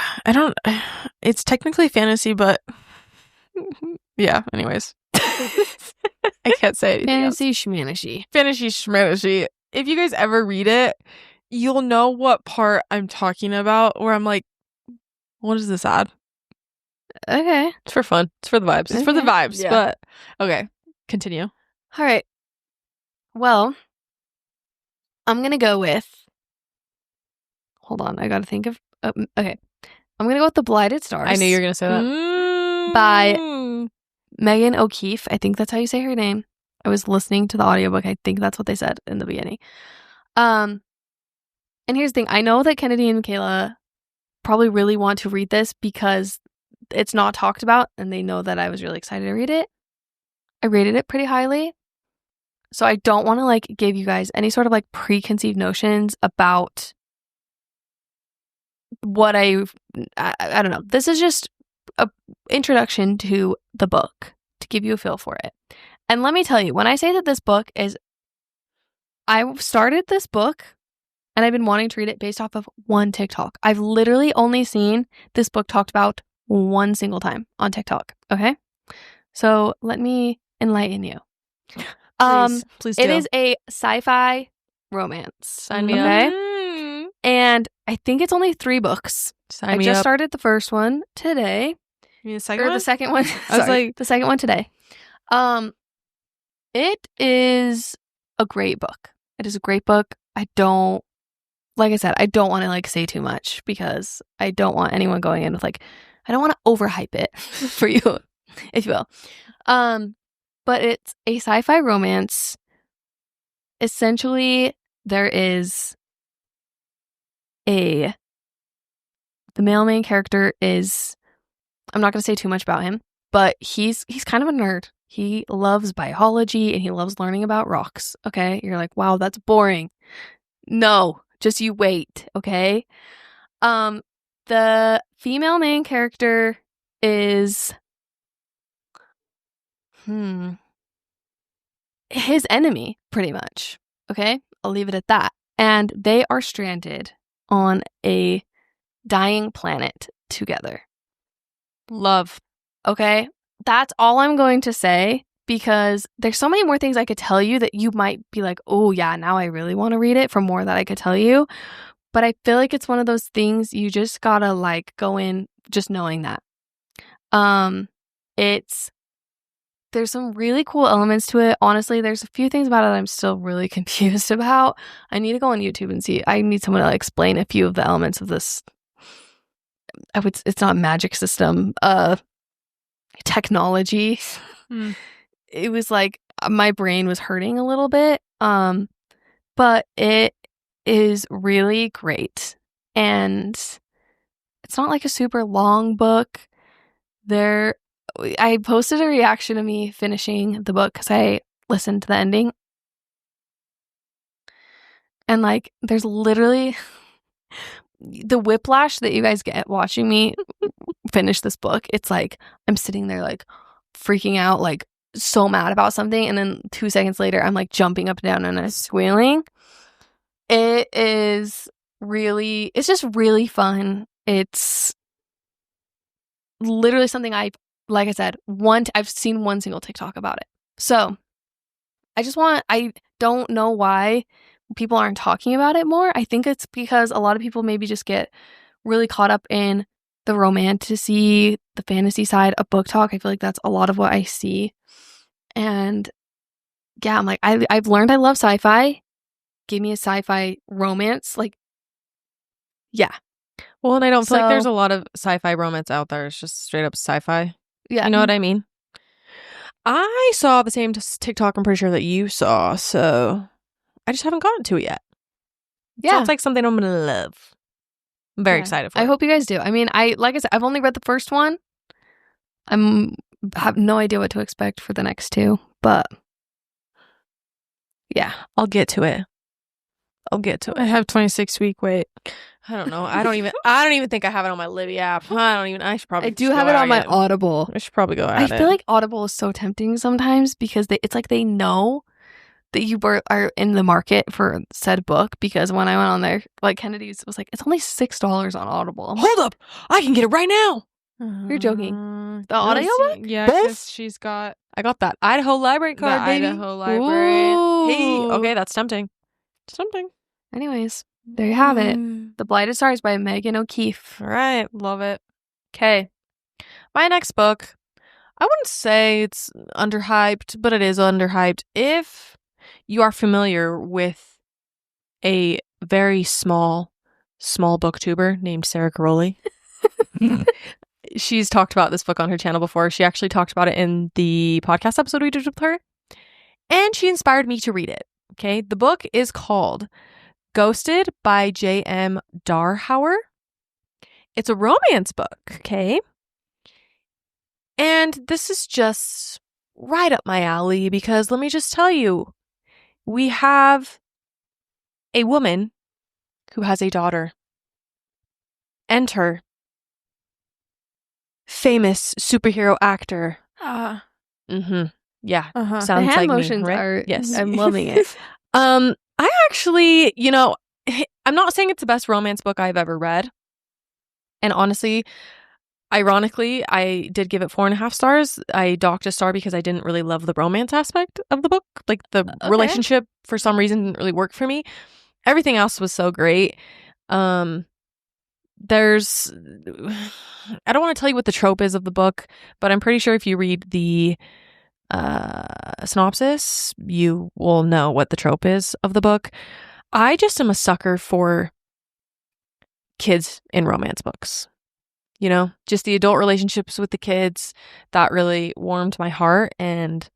it's technically fantasy, but yeah, anyways. I can't say anything Fantasy else. schmanashy. Fantasy schmanashy. If you guys ever read it, you'll know what part I'm talking about, where I'm like, what is this ad? Okay. It's for fun. It's for the vibes. It's for the vibes, Yeah. but okay, continue. All right. Well, I'm going to go with... Hold on. I got to think of... okay. I'm going to go with The Blighted Stars. I knew you were going to say that. By Megan O'Keefe. I think that's how you say her name. I was listening to the audiobook. I think that's what they said in the beginning. And here's the thing. I know that Kennedy and Mikayla probably really want to read this because it's not talked about, and they know that I was really excited to read it. I rated it pretty highly. So I don't want to like give you guys any sort of like preconceived notions about what I don't know. This is just a introduction to the book to give you a feel for it. And let me tell you, when I say that this book is, I started this book and I've been wanting to read it based off of one TikTok. I've literally only seen this book talked about one single time on TikTok. Okay. So let me enlighten you. Please do. It is a sci-fi romance. Sign me okay? up. And I think it's only 3 books. I just started the first one today. You mean the second one? The second one. I was like, the second one today. It is a great book. It is a great book. Like I said, I don't want to like say too much because I don't want anyone going in with like, I don't want to overhype it for you, if you will. But it's a sci-fi romance. Essentially, there is the male main character is, I'm not going to say too much about him, but he's kind of a nerd. He loves biology and he loves learning about rocks. Okay. You're like, wow, that's boring. No, just you wait. Okay. The female main character is, his enemy, pretty much. Okay. I'll leave it at that. And they are stranded on a dying planet together. Love. Okay. That's all I'm going to say because there's so many more things I could tell you that you might be like, oh yeah, now I really want to read it for more that I could tell you. But I feel like it's one of those things you just gotta like go in just knowing that. There's some really cool elements to it. Honestly, there's a few things about it I'm still really confused about. I need to go on YouTube and see. I need someone to explain a few of the elements of this. It's not magic system. Technology. It was like my brain was hurting a little bit. But it is really great. And it's not like a super long book. I posted a reaction of me finishing the book because I listened to the ending. And like, there's literally the whiplash that you guys get watching me finish this book. It's like, I'm sitting there like freaking out, like so mad about something. And then 2 seconds later, I'm like jumping up and down and I'm squealing. It's just really fun. It's literally something like I said, I've seen one single TikTok about it. So I don't know why people aren't talking about it more. I think it's because a lot of people maybe just get really caught up in the romantasy, the fantasy side of BookTok. I feel like that's a lot of what I see. And yeah, I'm like, I've learned I love sci-fi. Give me a sci-fi romance. Like, yeah. Well, and I don't feel like there's a lot of sci-fi romance out there. It's just straight up sci-fi. Yeah. You know what I mean? I saw the same TikTok, I'm pretty sure, that you saw. So I just haven't gotten to it yet. Yeah. Sounds like something I'm going to love. I'm very excited for it. I hope you guys do. I mean, like I said, I've only read the first one. I have no idea what to expect for the next 2. But yeah. I'll get to it. I have 26-week wait. I don't know. I don't even think I have it on my Libby app. I should probably. I do have it on my Audible. I should probably go at it. I feel like Audible is so tempting sometimes because it's like they know that you are in the market for said book. Because when I went on there, like Kennedy was like, it's only $6 on Audible. Hold up, I can get it right now. You're joking. The audiobook? Yeah, because she's got. I got that Idaho library card. The baby. Idaho library. Ooh. Hey, okay, that's tempting. Anyways, there you have it. The Blighted Stars by Megan O'Keefe. All right, love it. Okay, my next book. I wouldn't say it's underhyped, but it is underhyped. If you are familiar with a very small booktuber named Sarah Caroli. She's talked about this book on her channel before. She actually talked about it in the podcast episode we did with her. And she inspired me to read it. Okay. The book is called Ghosted by J.M. Darhauer. It's a romance book. Okay. And this is just right up my alley because let me just tell you, we have a woman who has a daughter. Enter famous superhero actor. Yeah. Sounds the hand like motions me, right? are yes. I'm loving it. I actually, I'm not saying it's the best romance book I've ever read. And honestly, ironically, I did give it 4.5 stars. I docked a star because I didn't really love the romance aspect of the book. Like the relationship for some reason didn't really work for me. Everything else was so great. There's I don't want to tell you what the trope is of the book, but I'm pretty sure if you read the synopsis, you will know what the trope is of the book. I just am a sucker for kids in romance books. Just the adult relationships with the kids, that really warmed my heart. And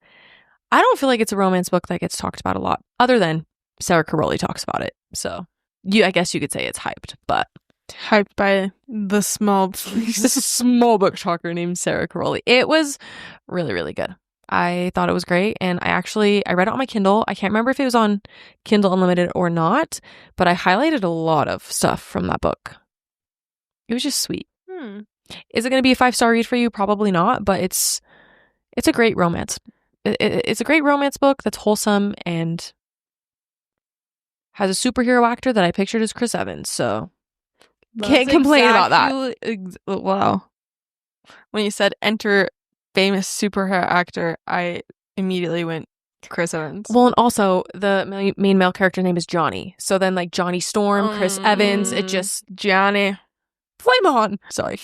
I don't feel like it's a romance book that gets talked about a lot, other than Sarah Caroli talks about it. So I guess you could say it's hyped, but hyped by the small book talker named Sarah Caroli. It was really, really good. I thought it was great. And I read it on my Kindle. I can't remember if it was on Kindle Unlimited or not, but I highlighted a lot of stuff from that book. It was just sweet. Is it going to be a 5-star read for you? Probably not, but it's a great romance. It's a great romance book that's wholesome and has a superhero actor that I pictured as Chris Evans. So can't complain about that. Wow. When you said enter famous superhero actor, I immediately went Chris Evans. Well, and also the main male character name is Johnny. So then like Johnny Storm, Chris Evans, it just Johnny. Flame on. Sorry.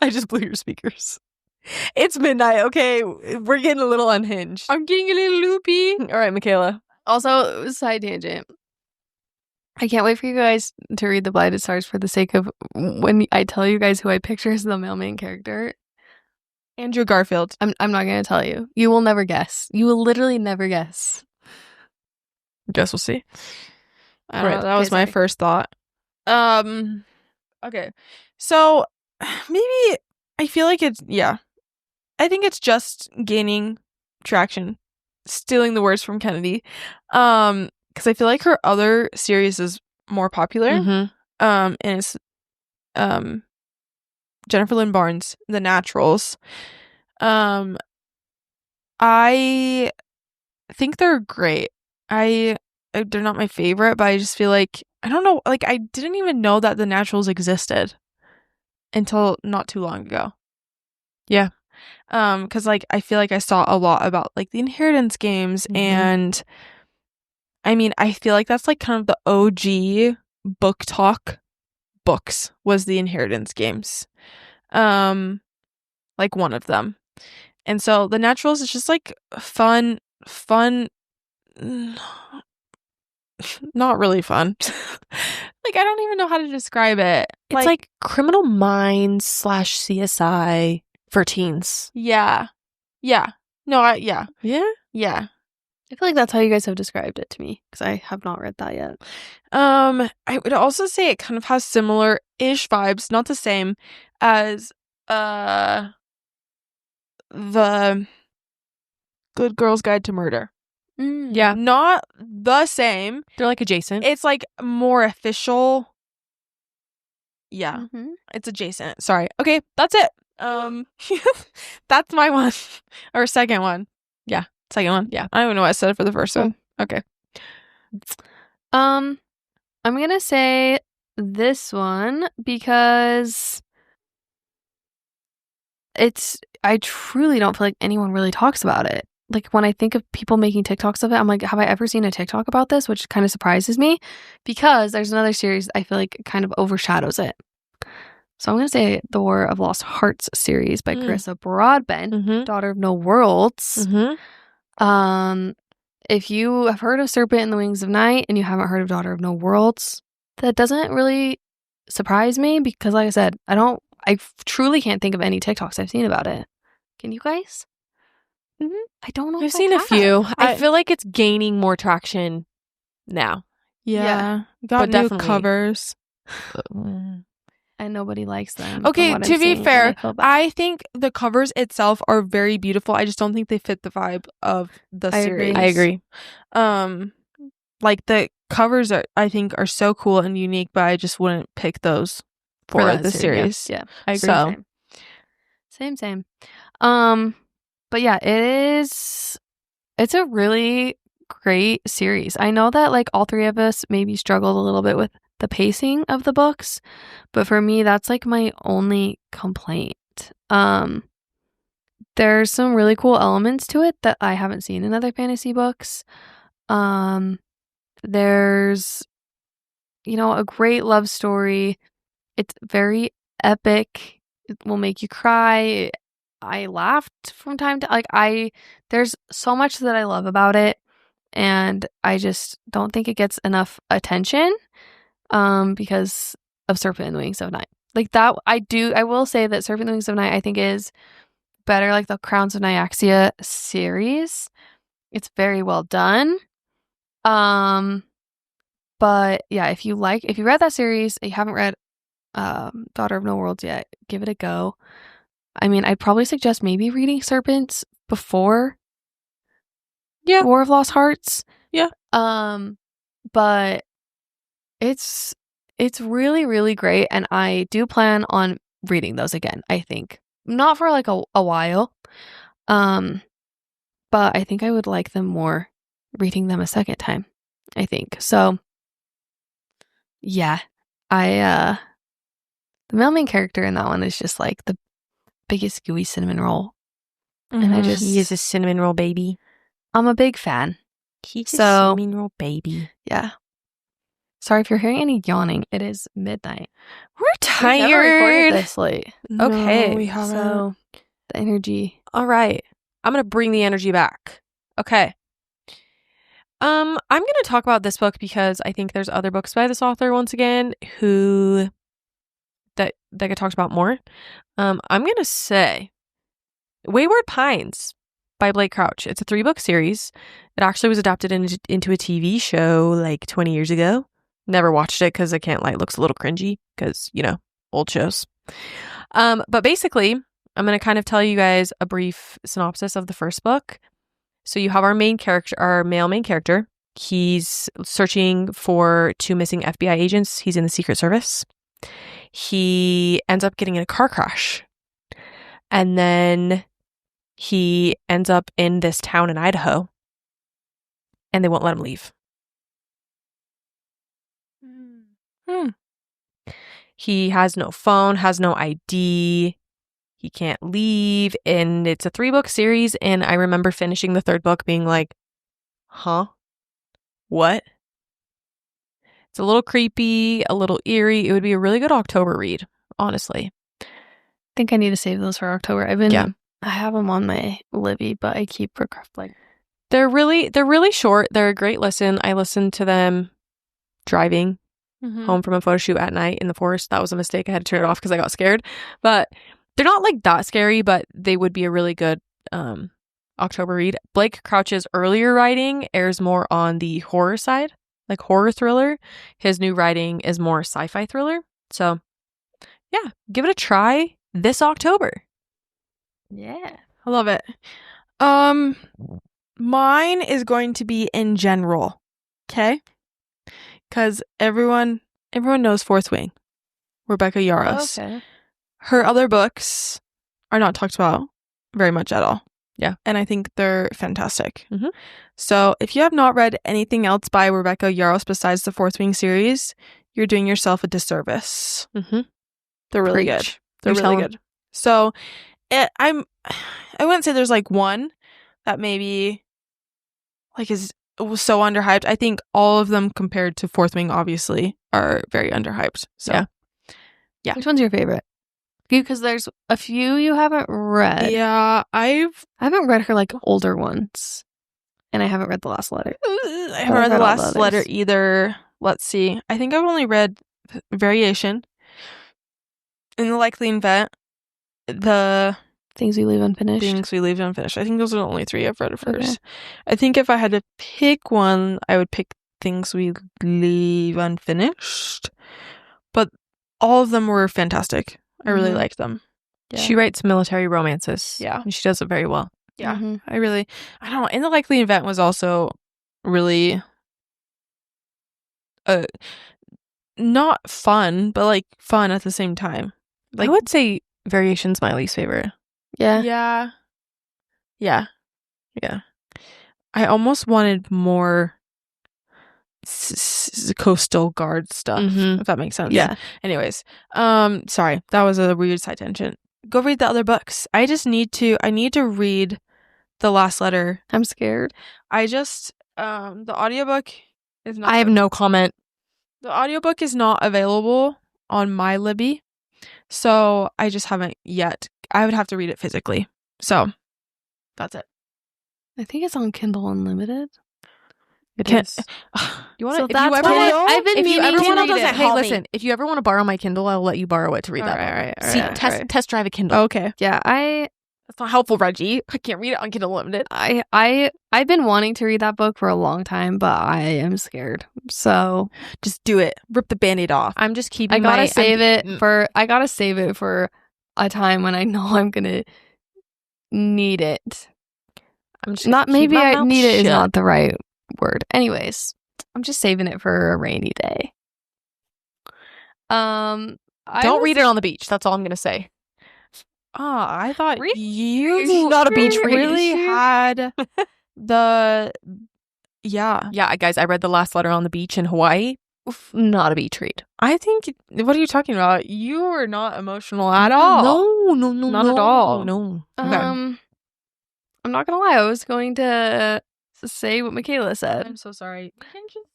I just blew your speakers. It's midnight, okay? We're getting a little unhinged. I'm getting a little loopy. All right, Mikayla. Also, side tangent. I can't wait for you guys to read the Blighted Stars for the sake of when I tell you guys who I picture as the male main character. Andrew Garfield. I'm not going to tell you. You will never guess. You will literally never guess. Guess we'll see. I don't know. That was my first thought. Okay. So maybe I feel like I think it's just gaining traction. Stealing the words from Kennedy. Because I feel like her other series is more popular. And it's Jennifer Lynn Barnes, The Naturals. I think they're great. They're not my favorite, but I just feel like I don't know, like I didn't even know that The Naturals existed until not too long ago. Yeah. Because like I feel like I saw a lot about like the Inheritance games, and I mean I feel like that's like kind of the OG BookTok books was the Inheritance games. Like one of them. And so The Naturals is just like fun not really fun. Like I don't even know how to describe it. It's like Criminal Minds / CSI for teens. Yeah. No, yeah. I feel like that's how you guys have described it to me, because I have not read that yet. I would also say it kind of has similar-ish vibes, not the same as the Good Girl's Guide to Murder. Yeah. Not the same. They're like adjacent. It's like more official. Yeah. It's adjacent. Sorry. Okay, that's it. That's my one. Or second one. Yeah. Second one. Yeah. I don't even know what I said for the first one. Okay. I'm gonna say this one because I truly don't feel like anyone really talks about it. Like when I think of people making TikToks of it, I'm like, have I ever seen a TikTok about this? Which kind of surprises me because there's another series I feel like kind of overshadows it. So I'm going to say the War of Lost Hearts series by Carissa Broadbent, Daughter of No Worlds. if you have heard of Serpent in the Wings of Night and you haven't heard of Daughter of No Worlds, that doesn't really surprise me because, like I said, I truly can't think of any TikToks I've seen about it. Can you guys? Mm-hmm. I don't know. I've seen a few. I feel like it's gaining more traction now. Yeah. Got new covers. And nobody likes them. Okay, to be fair, I think the covers itself are very beautiful. I just don't think they fit the vibe of the series. I agree. Like the covers I think are so cool and unique, but I just wouldn't pick those for the series. Yeah, I agree. So. Same. But yeah, it's a really great series. I know that like all three of us maybe struggled a little bit with the pacing of the books, but for me that's like my only complaint. There's some really cool elements to it that I haven't seen in other fantasy books. There's a great love story. It's very epic. It will make you cry. I laughed from time to there's so much that I love about it, and I just don't think it gets enough attention because of Serpent and the Wings of Night. Like that I will say that Serpent and the Wings of Night I think is better like the Crowns of Nyaxia series. It's very well done. But yeah, if you read that series and you haven't read Daughter of No Worlds yet, give it a go. I mean, I'd probably suggest maybe reading Serpents before War of Lost Hearts. Yeah. But it's really, really great, and I do plan on reading those again, I think. Not for like a while. But I think I would like them more reading them a second time, I think. So yeah. The male main character in that one is just like the biggest gooey cinnamon roll. Mm-hmm. And he is a cinnamon roll baby. I'm a big fan. He's a cinnamon roll baby. Yeah. Sorry if you're hearing any yawning. It is midnight. We're tired. We've never recorded this late. Okay. No, we haven't. So the energy. All right. I'm going to bring the energy back. Okay. I'm going to talk about this book because I think there's other books by this author once again that get talked about more. I'm going to say Wayward Pines by Blake Crouch. It's a 3-book series. It actually was adapted into a TV show like 20 years ago. Never watched it because I can't lie, it looks a little cringy because, old shows. But basically, I'm going to kind of tell you guys a brief synopsis of the first book. So you have our male main character. He's searching for 2 missing FBI agents. He's in the Secret Service. He ends up getting in a car crash. And then he ends up in this town in Idaho. And they won't let him leave. He has no phone, has no ID. He can't leave. And it's a 3-book series. And I remember finishing the 3rd book being like, huh? What? It's a little creepy, a little eerie. It would be a really good October read, honestly. I think I need to save those for October. I have them on my Libby, but I keep They're really short. They're a great listen. I listened to them driving home from a photo shoot at night in the forest. That was a mistake. I had to turn it off because I got scared. But they're not like that scary, but they would be a really good October read. Blake Crouch's earlier writing airs more on the horror side, like horror thriller. His new writing is more sci-fi thriller. So yeah, give it a try this October. Yeah. I love it. Mine is going to be in general. Okay? Because everyone knows Fourth Wing. Rebecca Yaros. Okay. Her other books are not talked about very much at all. Yeah. And I think they're fantastic. Mm-hmm. So if you have not read anything else by Rebecca Yaros besides the Fourth Wing series, you're doing yourself a disservice. Mm-hmm. They're really good. They're really good. So I wouldn't say there's like one that maybe like was so underhyped. I think all of them compared to Fourth Wing obviously are very underhyped. So yeah. Which one's your favorite? Because there's a few you haven't read. Yeah, I haven't read her like older ones. and I haven't read The Last Letter. I haven't read The Last Letter either. Let's see. I think I've only read Variation, In the Likely Event, the Things We Leave Unfinished. I think those are the only 3 I've read at first. Okay. I think if I had to pick one, I would pick Things We Leave Unfinished. But all of them were fantastic. I really liked them. Yeah. She writes military romances. Yeah. And she does it very well. Yeah. I don't know. In the Likely Event was also really not fun, but like fun at the same time. Like, I would say Variation's my least favorite. Yeah. I almost wanted more coastal guard stuff, if that makes sense. Yeah. Anyways, sorry, that was a weird side tangent. Go read the other books. I need to read The Last Letter. I'm scared. The audiobook is not. I have no comment. The audiobook is not available on my Libby, so I just haven't yet. I would have to read it physically. So that's it. I think it's on Kindle Unlimited. It is. You want to? So that's why I've been meaning to read it. Hey, listen. If you ever want to borrow my Kindle, I'll let you borrow it to read that. Right. Test drive a Kindle. Okay. Yeah, that's not helpful, Reggie. I can't read it on Kindle Unlimited. I've been wanting to read that book for a long time, but I am scared. So just do it. Rip the Band-Aid off. I'm just keeping. I gotta save it for a time when I know I'm gonna need it. I'm just not maybe I need it is not the right word. Anyways, I'm just saving it for a rainy day. Don't read it on the beach. That's all I'm gonna say. I thought you not a beach read. Really had the guys. I read The Last Letter on the beach in Hawaii. Oof, not a beach read. I think. What are you talking about? You are not emotional at all. No, not at all. No. Okay. I'm not gonna lie. I was going to say what Mikayla said. I'm so sorry.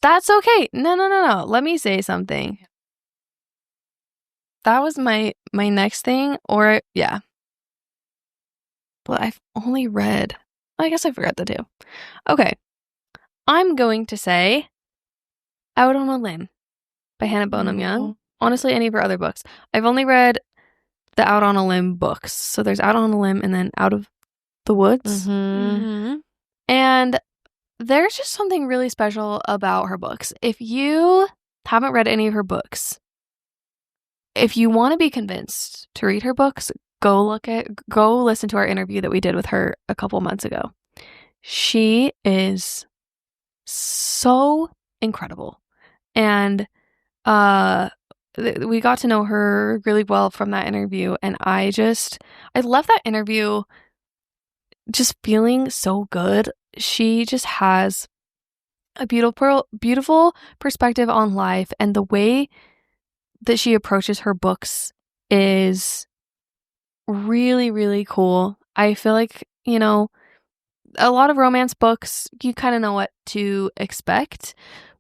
That's okay. No. Let me say something. That was my next thing, or yeah. But I've only read. I guess I forgot the 2. Okay, I'm going to say Out on a Limb by Hannah Bonham Young. Honestly, any of her other books. I've only read the Out on a Limb books. So there's Out on a Limb and then Out of the Woods. And there's just something really special about her books. If you haven't read any of her books, if you want to be convinced to read her books, go listen to our interview that we did with her a couple months ago. She is so incredible. And we got to know her really well from that interview. And I left that interview just feeling so good. She just has a beautiful perspective on life, and the way that she approaches her books is really, really cool. I feel like, a lot of romance books, you kind of know what to expect,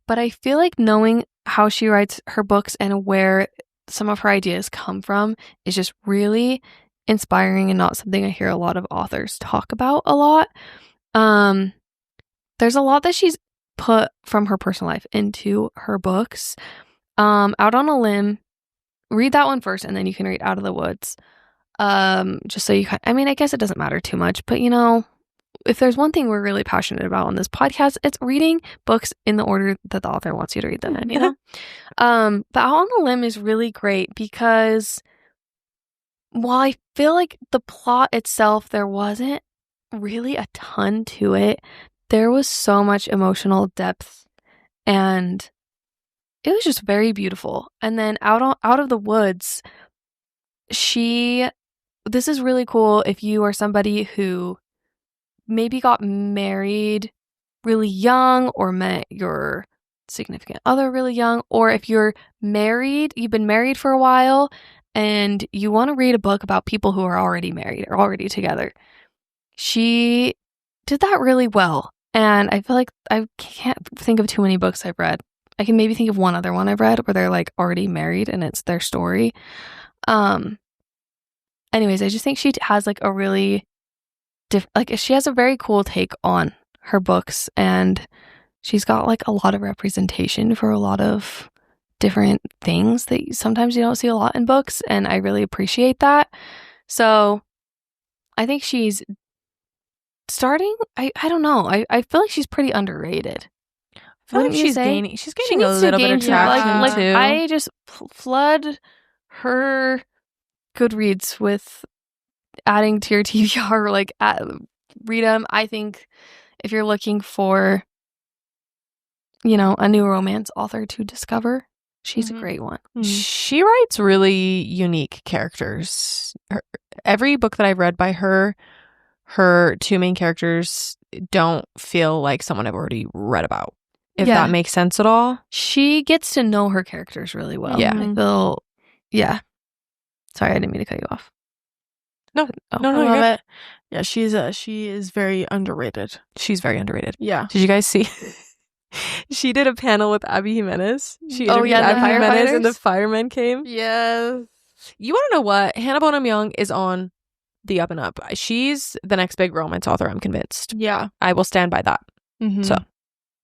but I feel like knowing how she writes her books and where some of her ideas come from is just really inspiring and not something I hear a lot of authors talk about a lot. There's a lot that she's put from her personal life into her books. Out on a Limb, read that one first, and then you can read Out of the Woods. Just so you can, I guess it doesn't matter too much, but if there's one thing we're really passionate about on this podcast, it's reading books in the order that the author wants you to read them in, But Out on a Limb is really great because while I feel like the plot itself, there wasn't really a ton to it, there was so much emotional depth, and it was just very beautiful. And then Out of the Woods, this is really cool if you are somebody who maybe got married really young or met your significant other really young, or if you've been married for a while and you want to read a book about people who are already married or already together. She did that really well. And I feel like I can't think of too many books I've read. I can maybe think of one other one I've read where they're like already married and it's their story. Anyways, I just think she has like a really she has a very cool take on her books, and she's got like a lot of representation for a lot of different things that sometimes you don't see a lot in books, and I really appreciate that. So I think she's starting, I don't know, I feel like she's pretty underrated. I feel like she's gaining a little bit of traction too. I just flood her Goodreads with adding to your TBR, like read them. I think if you're looking for, you know, a new romance author to discover, she's a great one. She writes really unique characters. Every book that I've read by her two main characters don't feel like someone I've already read about, if that makes sense at all. She gets to know her characters really well. Yeah. I feel, sorry, I didn't mean to cut you off. No, I love it. Yeah, she is very underrated. She's very underrated. Yeah. Did you guys see? She did a panel with Abby Jimenez. She interviewed the Abby Jimenez, and the firemen came. Yes. You want to know what? Hannah Bonham Young is on the up and up. She's the next big romance author, I'm convinced. Yeah. I will stand by that. So.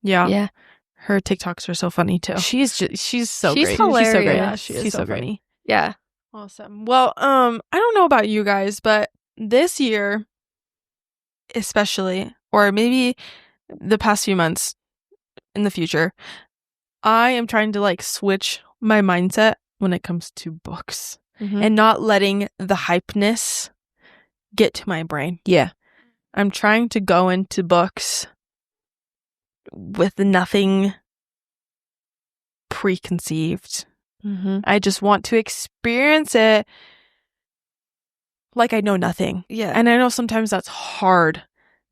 Yeah. Her TikToks are so funny too. She's so great. Hilarious. She's so great. Yeah, she's so funny. Yeah. Awesome. Well, I don't know about you guys, but this year, especially, or maybe the past few months in the future, I am trying to like switch my mindset when it comes to books and not letting the hypeness get to my brain. Yeah. I'm trying to go into books with nothing preconceived. I just want to experience it like I know nothing. Yeah. And I know sometimes that's hard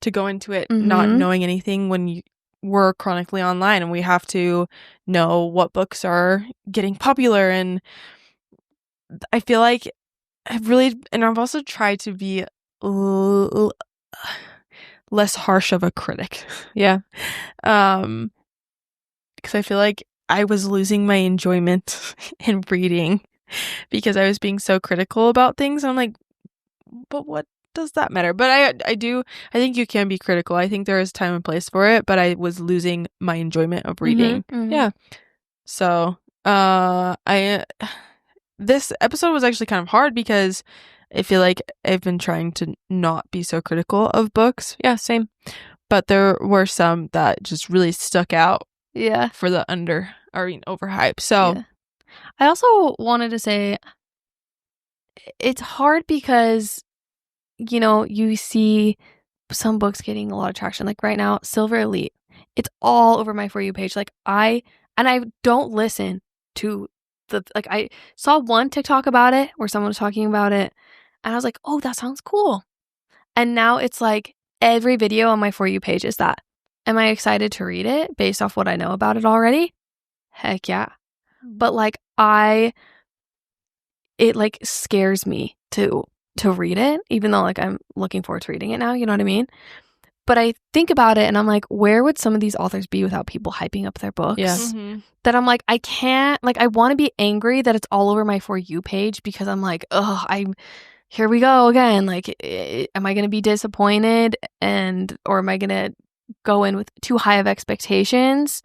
to go into it not knowing anything when we're chronically online and we have to know what books are getting popular. And I feel like I've also tried to be less harsh of a critic. Yeah. Because I feel like I was losing my enjoyment in reading because I was being so critical about things. I'm like, but what does that matter? But I think you can be critical. I think there is time and place for it, but I was losing my enjoyment of reading. Yeah. So, this episode was actually kind of hard because I feel like I've been trying to not be so critical of books. Yeah, same. But there were some that just really stuck out. Yeah. For the overhyped. So I also wanted to say it's hard because, you know, you see some books getting a lot of traction. Like right now, Silver Elite. It's all over my For You page. Like I don't listen to I saw one TikTok about it where someone was talking about it and I was like, oh, that sounds cool. And now it's like every video on my For You page is that. Am I excited to read it based off what I know about it already? Heck yeah. But like it like scares me to read it, even though like I'm looking forward to reading it now, you know what I mean? But I think about it and I'm like, where would some of these authors be without people hyping up their books? Yes. That I'm like, I can't, like I want to be angry that it's all over my For You page because I'm like, here we go again. Like, am I going to be disappointed or am I going to go in with too high of expectations?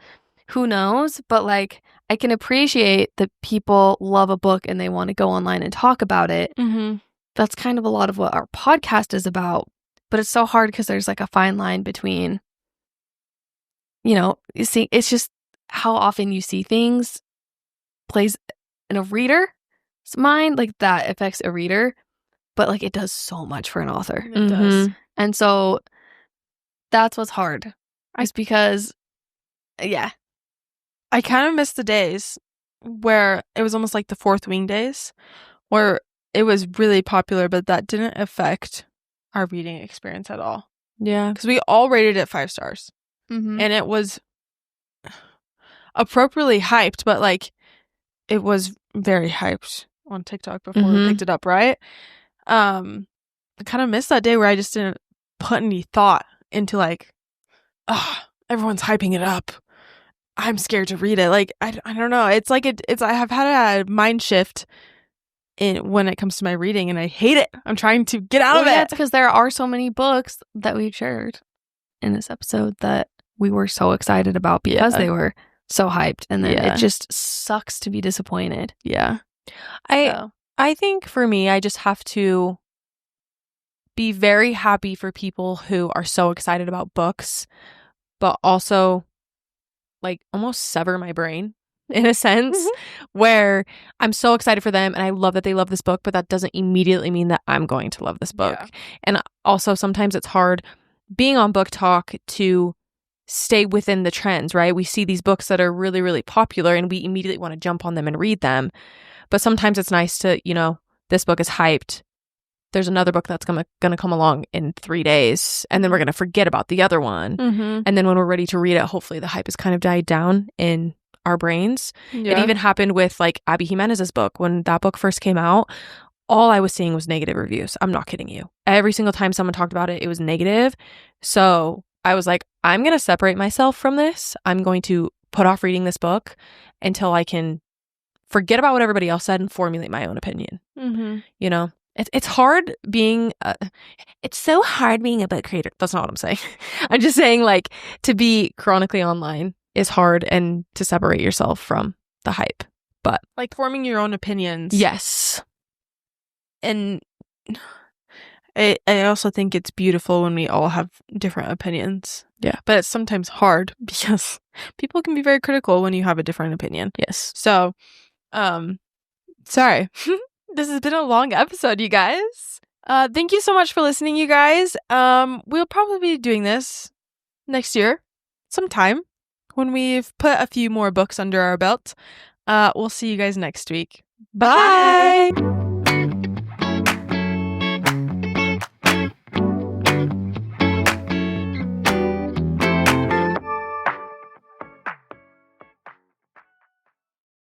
Who knows? But like, I can appreciate that people love a book and they want to go online and talk about it. That's kind of a lot of what our podcast is about. But it's so hard because there's like a fine line between, you know, you see, it's just how often you see things plays in a reader's mind, like that affects a reader. But like it does so much for an author. It does. And so that's what's hard. It's because, I kind of miss the days where it was almost like the Fourth Wing days where it was really popular, but that didn't affect our reading experience at all. Yeah. Because we all rated it 5 stars. And it was appropriately hyped, but like it was very hyped on TikTok before we picked it up, right? I kind of miss that day where I just didn't put any thought into like, everyone's hyping it up. I'm scared to read it. Like, I don't know. It's like I have had a mind shift when it comes to my reading and I hate it. I'm trying to get out of it. That's because there are so many books that we've shared. in this episode that we were so excited about because they were so hyped, and then it just sucks to be disappointed. Yeah. I think for me, I just have to be very happy for people who are so excited about books, but also like almost sever my brain in a sense where I'm so excited for them and I love that they love this book, but that doesn't immediately mean that I'm going to love this book. And also sometimes it's hard being on BookTok to stay within the trends, right? We see these books that are really, really popular and we immediately want to jump on them and read them. But sometimes it's nice to, this book is hyped. There's another book that's gonna come along in 3 days, and then we're gonna forget about the other one. And then when we're ready to read it, hopefully the hype has kind of died down in our brains. It even happened with like Abby Jimenez's book. When that book first came out, all I was seeing was negative reviews. I'm not kidding you. Every single time someone talked about it, it was negative. So I was like, I'm gonna separate myself from this. I'm going to put off reading this book until I can forget about what everybody else said and formulate my own opinion. It's hard being it's so hard being a book creator. That's not what I'm saying. I'm just saying like to be chronically online is hard and to separate yourself from the hype. But like forming your own opinions. Yes. And I also think it's beautiful when we all have different opinions. Yeah. But it's sometimes hard because people can be very critical when you have a different opinion. Yes. So, sorry. This has been a long episode, you guys. Thank you so much for listening, you guys. We'll probably be doing this next year sometime when we've put a few more books under our belt. We'll see you guys next week. Bye.